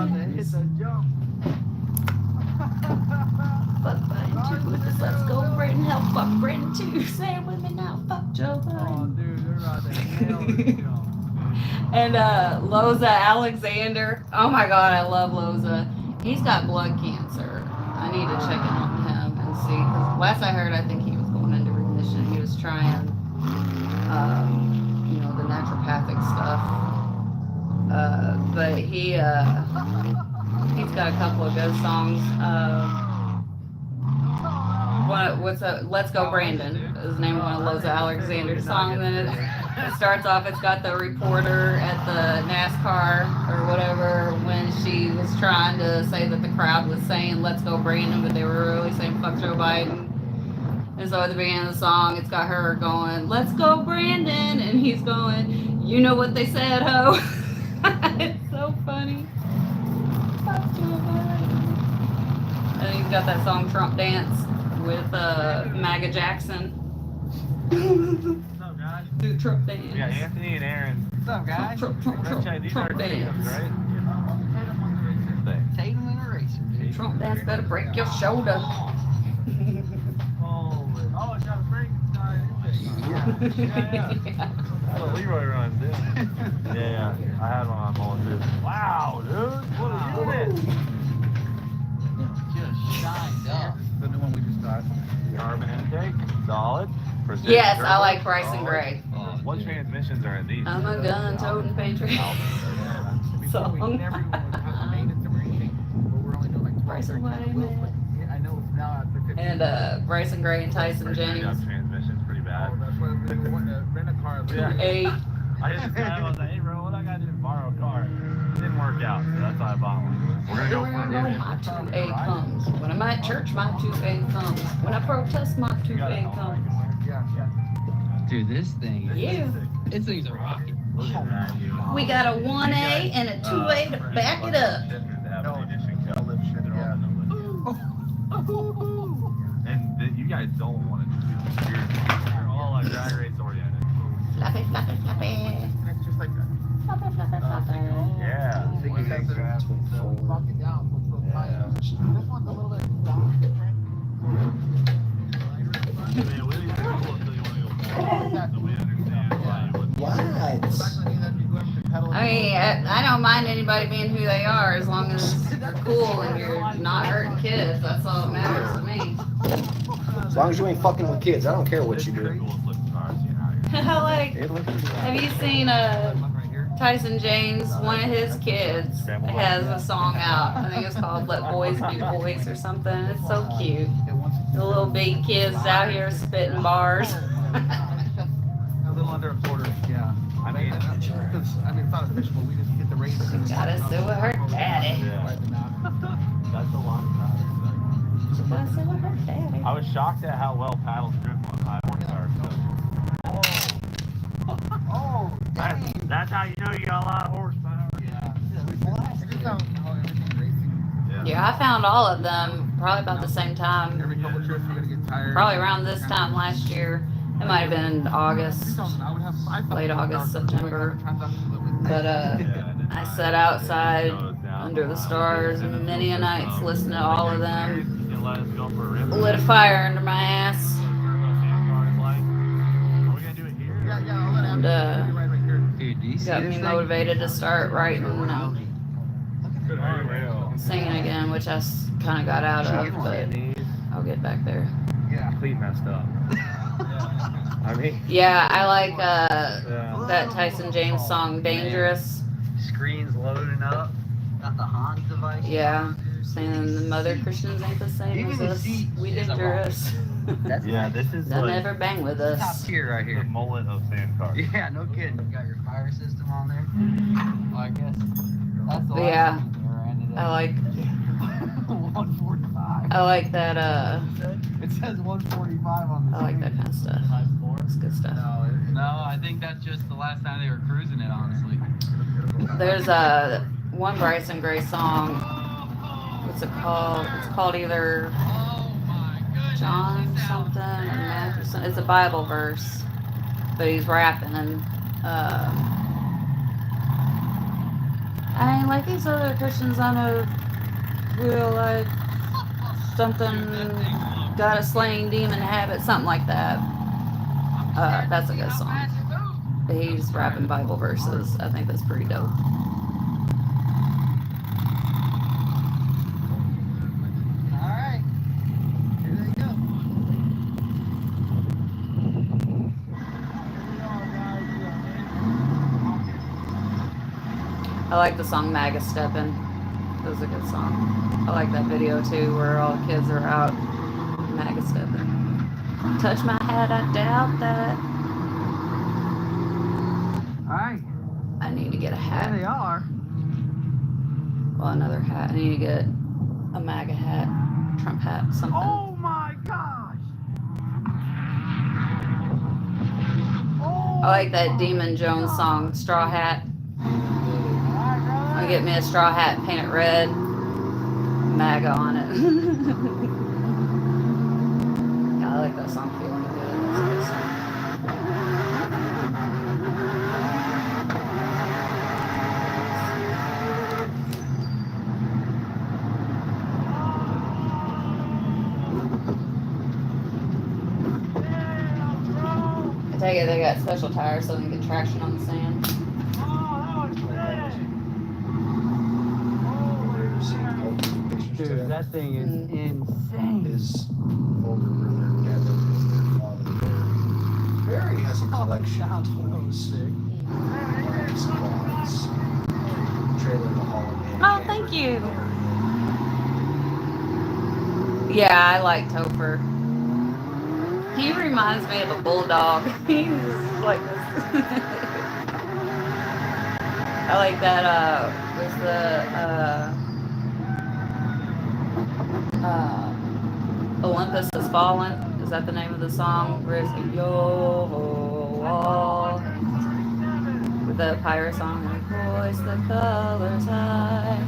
Fuck Biden too with this "let's go Britain." Hell, fuck Britain too. Say it with me now. Fuck Joe Biden. And Loza Alexander. Oh my God, I love Loza. He's got blood cancer. I need to check in on him and see. Cause last I heard, I think he was going into remission. He was trying, the naturopathic stuff. But he's got a couple of good songs. Let's Go Brandon is the name of one of Loza Alexander's songs. And then it starts off, it's got the reporter at the NASCAR or whatever when she was trying to say that the crowd was saying "let's go Brandon," but they were really saying "fuck Joe Biden." And so at the beginning of the song, it's got her going "let's go Brandon," and he's going "you know what they said, ho." It's so funny. Fuck Joe Biden. And he's got that song "Trump Dance" with MAGA Jackson. Do Trump dance. Yeah, Anthony and Aaron. What's up, guys? Trump These are dance. right? Tatum and Eraser, dude. Trump dance better break your shoulder. Oh, it's got a Frankenstein. Yeah. That's what Leroy runs, dude. Yeah. I had one on home, too. Wow, dude. What a unit. Just shined up. The new one we just got. Carbon intake, solid. Precision Yes, I turbo, like Bryson solid. Gray. What transmissions are in these? I'm a gun-toting patriot. Song. Bryson Gray. And Bryson Gray and Tyson James. Transmission's pretty bad. A. I just I was like, hey bro, what I gotta do to borrow a car? It didn't work out, so that's why I bought one. We're gonna go for Everywhere I go, my 2A comes. When I'm at church, my 2A comes. When I protest, my 2A comes. Dude, this thing. Yeah. This thing's a rocket. We got a 1A and a 2A to back it up. And you guys don't want to do this. You're all like drag race oriented. Fluffy, fluffy, fluffy. It's just like that. Fluffy, fluffy, fluffy. Yeah, What? I mean, I don't mind anybody being who they are as long as they're cool and you're not hurting kids. That's all that matters to me. As long as you ain't fucking with kids, I don't care what you do. Like, have you seen Tyson James? One of his kids has a song out. I think it's called "Let Boys Be Boys" or something. It's so cute. The little big kids out here spitting bars. A little under a quarter, yeah. I mean, it's not official, but we just get the race. Gotta sue with her daddy. Yeah. That's a long time. Gotta sue with her daddy. I was shocked at how well paddles drift on high horsepower stuff. Oh, That's how you know you got a lot of horsepower. Yeah, I found all of them probably about the same time. Every couple trips we're gonna get tired. Probably around this time last year. It might have been August, late August, September. But I sat outside under the stars many a nights listening to all of them. Lit a fire under my ass. And got me motivated to start writing and singing again, which I kind of got out of, but I'll get back there. Yeah, complete messed up. I mean, yeah, I like that Tyson James song, "Dangerous." Screens loading up. Got the Hans device. Yeah, saying the mother Christians ain't the same as us. We dangerous. yeah, this is They'll like never bang with Top us. tier right the here. mullet of sand cars. Yeah, no kidding. You got your fire system on there. Well, I guess that's the Yeah. last thing where I ended I up. like 145. I like that It says 145 on the I like that kind of stuff. It's good stuff. No, I think that's just the last time they were cruising it, honestly. There's one Bryson Gray song. What's it called? It's called either John something or Matthew something. It's a Bible verse, but he's rapping. I ain't like these other Christians I know. Real life something got a slaying demon habit, something like that. That's a good song. He's rapping Bible verses. I think that's pretty dope. Alright. Here they go. I like the song "Maga Steppin'." That was a good song. I like that video too, where all the kids are out MAGA stepping. Touch my hat, I doubt that. Alright. I need to get a hat. There they are. Well, another hat. I need to get a MAGA hat, Trump hat, something. Oh my gosh. Oh. I like that Demon Jones song, "Straw Hat." I'll get me a straw hat, paint it red, MAGA on it. Yeah, I like that song, Feeling Good. That's a good song. I take it they got special tires so they can get traction on the sand. Dude, that thing is insane. His older brother Kevin and their father Barry. Barry has a collection of toys, supplies, trailer to haul him in. Oh, thank you. Yeah, I like Topher. He reminds me of a bulldog. He's like this. I like that, was the, Olympus Has Fallen. Is that the name of the song? Where it's like, yo, all, with the pirate song, like, voice the colors high,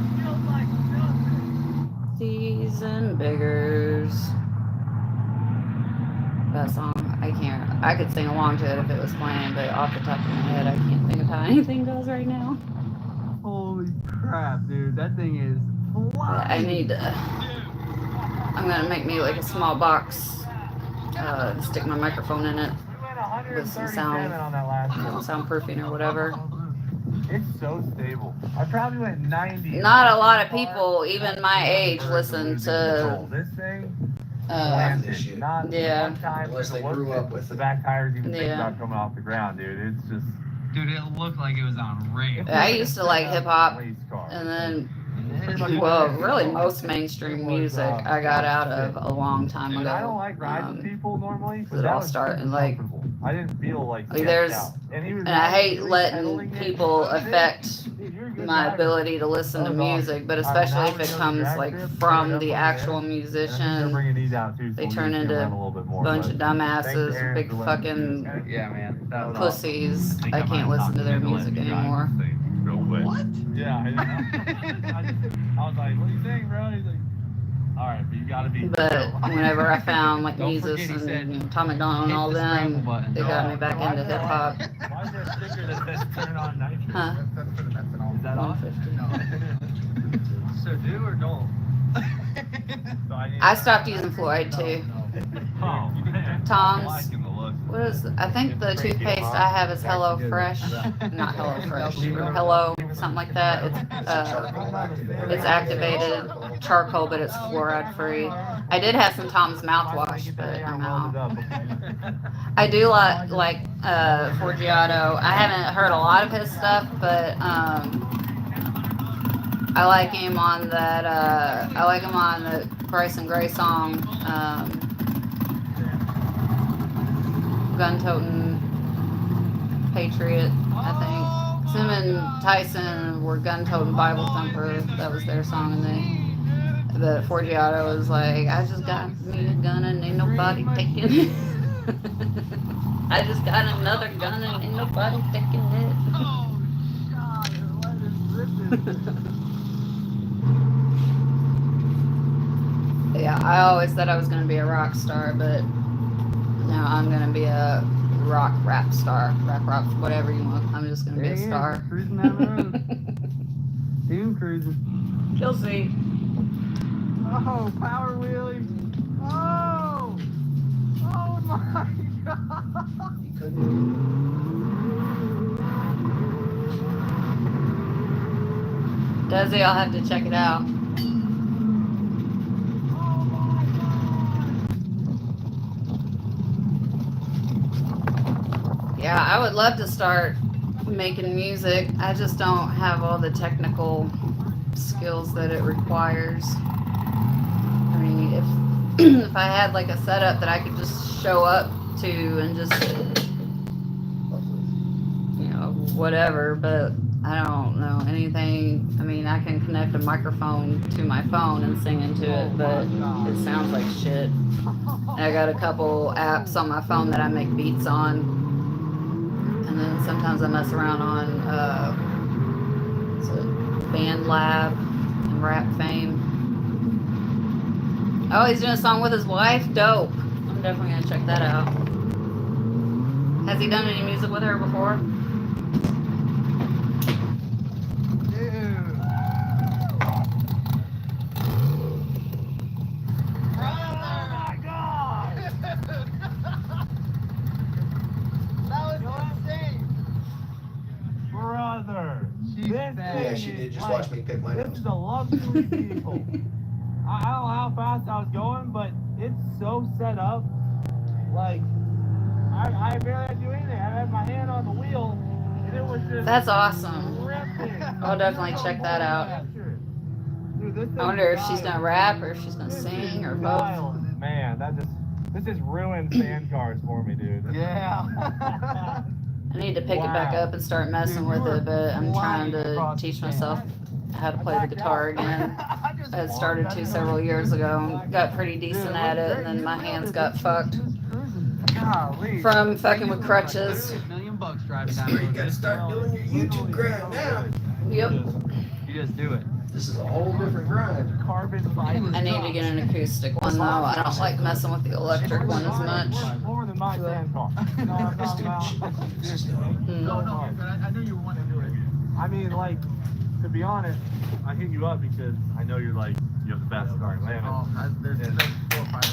season biggers. That song, I could sing along to it if it was playing, but off the top of my head, I can't think of how anything goes right now. Holy crap, dude. That thing is flying. I need to, I'm gonna make me like a small box, stick my microphone in it. with some 137 on that last one. soundproofing or whatever. It's so stable. I probably went 90. Not a lot of people, even my age, listen to. This thing. Not Yeah. One time Unless they the grew up with the it. back tires even think Yeah. about coming off the ground, dude. It's just. Dude, it looked like it was on rails. I used to like hip hop, and then, well, really most mainstream music I got out of a long time And I don't ago. like riding with people normally. It all started like. I didn't feel like There's, and I hate letting pedaling it. people affect Dude, you're a good my driver. ability to listen to That was awesome. music, but especially if it comes like from the actual And I think they're musician. bringing these out too, so They we'll turn just into run a little bit more, bunch but of thanks to dumbasses, Aaron big for letting me fucking do Yeah, man. That was pussies. awesome. I can't listen to their music anymore. What? Yeah, I was like, what do you think, bro? He's like, all right, but you gotta be. But whenever I found like Don't forget, Jesus he and said, Tom McDonald and hit all the them, scramble button. they got me back into hip hop. Why is there a sticker that says turn on nitrous? Huh? Is that on? 150. So do or don't? So I stopped using Floyd too. Oh, man. Tom's. Liking the look. What is? I think the toothpaste I have is Hello Fresh, not Hello Fresh, or Hello something like that. It's activated charcoal, but it's fluoride free. I did have some Tom's mouthwash, but I'm out. I do like Forgiato. I haven't heard a lot of his stuff, but I like him on that. I like him on the Bryson Gray song. Gun-toting Patriot, I think. Him and Tyson were gun-toting Bible Thumper. That was their song, and the Forgiato was like, I just got me a gun and ain't nobody taking it. I just got another gun and ain't nobody taking it. Yeah, I always thought I was going to be a rock star, but now I'm going to be a rap star. Rock, whatever you want. I'm just going to be a star. Cruising down the road. Doom cruising. You'll see. Oh, power wheelie. Oh! Oh my god! Desi, I'll have to check it out. Yeah, I would love to start making music. I just don't have all the technical skills that it requires. I mean, if I had like a setup that I could just show up to and just, you know, whatever, but I don't know anything. I mean, I can connect a microphone to my phone and sing into it, but it sounds like shit. I got a couple apps on my phone that I make beats on. And then sometimes I mess around on Band Lab and Rap Fame. Oh, he's doing a song with his wife? Dope. I'm definitely gonna check that out. Has he done any music with her before? Brother, Yeah, she did. Just watch me pick my this nose. is a luxury vehicle. I don't know how fast I was going, but it's so set up. Like, I barely had to do anything. I had my hand on the wheel, and it was just. That's awesome. Ripping. I'll definitely check that out. Dude, this I wonder if she's gonna rap or if she's gonna sing or both. Man, this just ruined sand cars for me, dude. Yeah. I need to pick it back up and start messing with it, but I'm trying to teach myself how to play the guitar again. I had started to several years ago and got pretty decent at it, and then my hands got fucked from fucking with crutches. $1 million driving down You the road. gotta start doing your YouTube grind now. Yep. You just do it. This is a whole different grind. Carbon fiber. I need to get an acoustic one though. I don't like messing with the electric one as much. More than my sand car. You know what I'm talking about? No, but I know you want to do it. I mean, like, to be honest, I hit you up because I know you're like, you have the best car in Atlanta. There's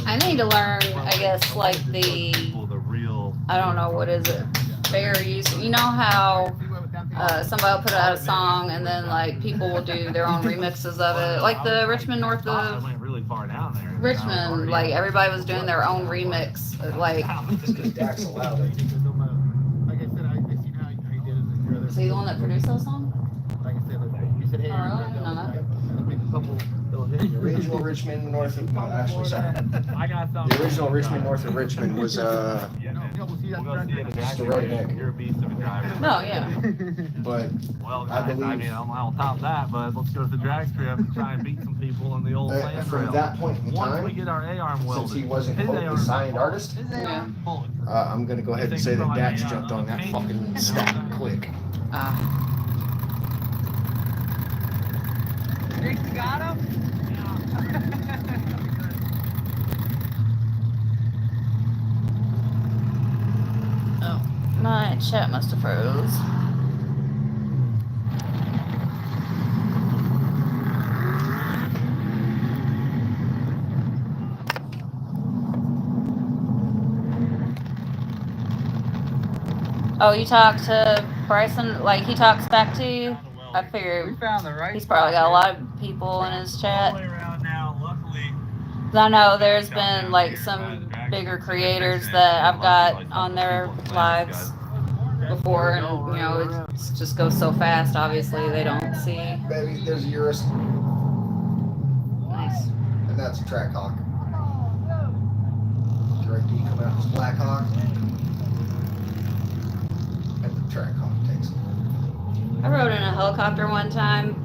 I need to learn, I guess, like the I don't know, what is it? Fair use. You know how somebody will put out a song and then like people will do their own remixes of it, like the Richmond north of Richmond. Like everybody was doing their own remix. Like, Dax allowed it. Like I said, I seen how he did it in your other. is he the one that produced that song? Like I said, you said, hey, Oh, really? I didn't know that. make a couple little hits. The original Richmond north of actually, sorry. I got some. The original Richmond north of Richmond was See that just the redneck. You're a beast of a driver. No, yeah. But Well, I believe- I mean, I'll top that, but let's go to the drag strip and try and beat some people on the old sand from rail. that point in Once we time, get our A-arm welded, since he wasn't his quote, the A-arm's signed not artist, bullet. His A-arm's bulletproof. I'm gonna go ahead and say that Dax jumped on that fucking stack click. Think you got him? Oh, my chat must have froze. Oh, you talked to Bryson? Like, he talks back to you? I figure found the right he's probably got a lot of people in his chat. All the way around now, luckily. 'Cause I know there's been, like, some bigger creators that I've got on their lives before, and, you know, it just goes so fast, obviously, they don't see. Baby, there's a Urus, Nice. and that's a track hawk. Direct D come out as Black Hawk. And the track hawk takes it. I rode in a helicopter one time,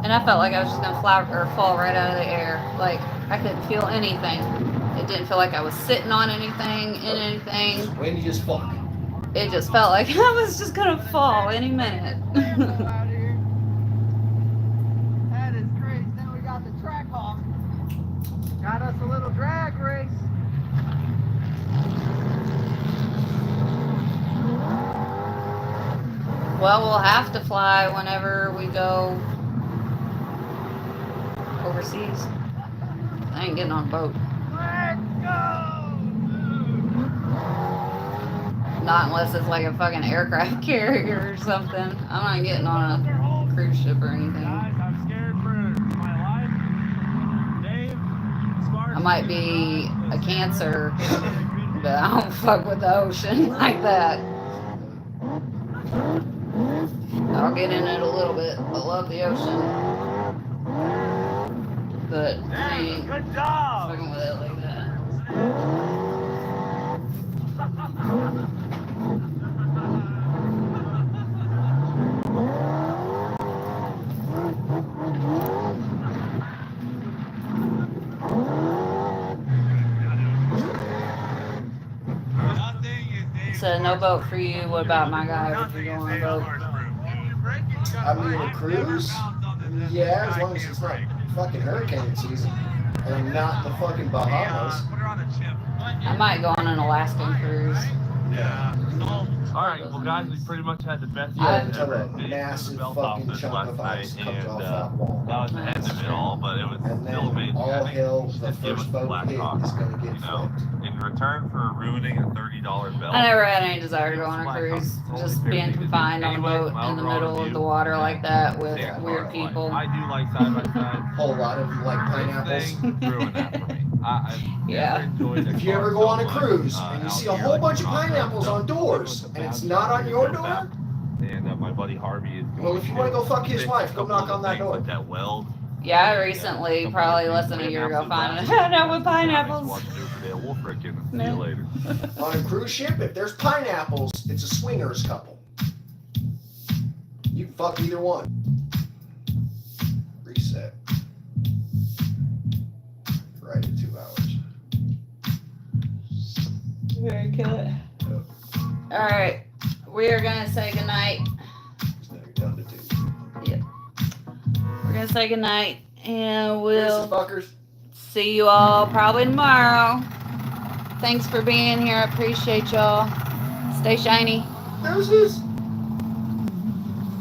and I felt like I was just gonna fly or fall right out of the air. Like, I couldn't feel anything. It didn't feel like I was sitting on anything, in anything. Windy as fuck. It just felt like I was just gonna fall any minute. That is great. Then we got the track hawk. Got us a little drag race. Well, we'll have to fly whenever we go overseas. I ain't getting on a boat. Let's go! Not unless it's like a fucking aircraft carrier or something. I'm not getting on a cruise ship or anything. Guys, I'm scared for my life. Dave, I might be a Cancer, but I don't fuck with the ocean like that. I'll get in it a little bit. I love the ocean. But I ain't good job! fucking with it like that. So no boat for you. What about my guy? Would you go on a boat? I mean, a cruise? Yeah, as long as it's not fucking hurricane season. And I'm not in the fucking Bahamas. I might go on an Alaskan cruise. Yeah. All right, well, guys, we pretty much had the best Yeah, night until ever. that massive fucking chunk of ice comes off that that wall. was the end of it all, but it was And still then amazing. all I think hell, the just give us first the boat Black hit Hawk, is gonna get you know, flipped. in return for ruining a $30 bill. I never had any desire to go on a cruise. Just being confined on a boat in the middle of the water like that with weird people. I do like side by side. Whole lot of like pineapples. This thing ruined that for me. I've Yeah. never enjoyed it If you ever go on a so much, cruise and you out see a here, whole like, bunch of contract pineapples stuff, on doors and it's not on your door, And my buddy Harvey is going well, if you want to go fuck his fix wife, a go couple knock of on that things door. with that weld. Yeah, I recently, probably less than a year ago, found a handout with pineapples. Watch Riverdale. We'll frickin' see No. you later. On a cruise ship, if there's pineapples, it's a swingers couple. You can fuck either one. Reset. Right at 2 hours. Very kill it. All right, we are gonna say goodnight. So now you're down to 2. We're gonna say goodnight, and Here's the we'll fuckers. see you all probably tomorrow. Thanks for being here. I appreciate y'all. Stay shiny. Deuces.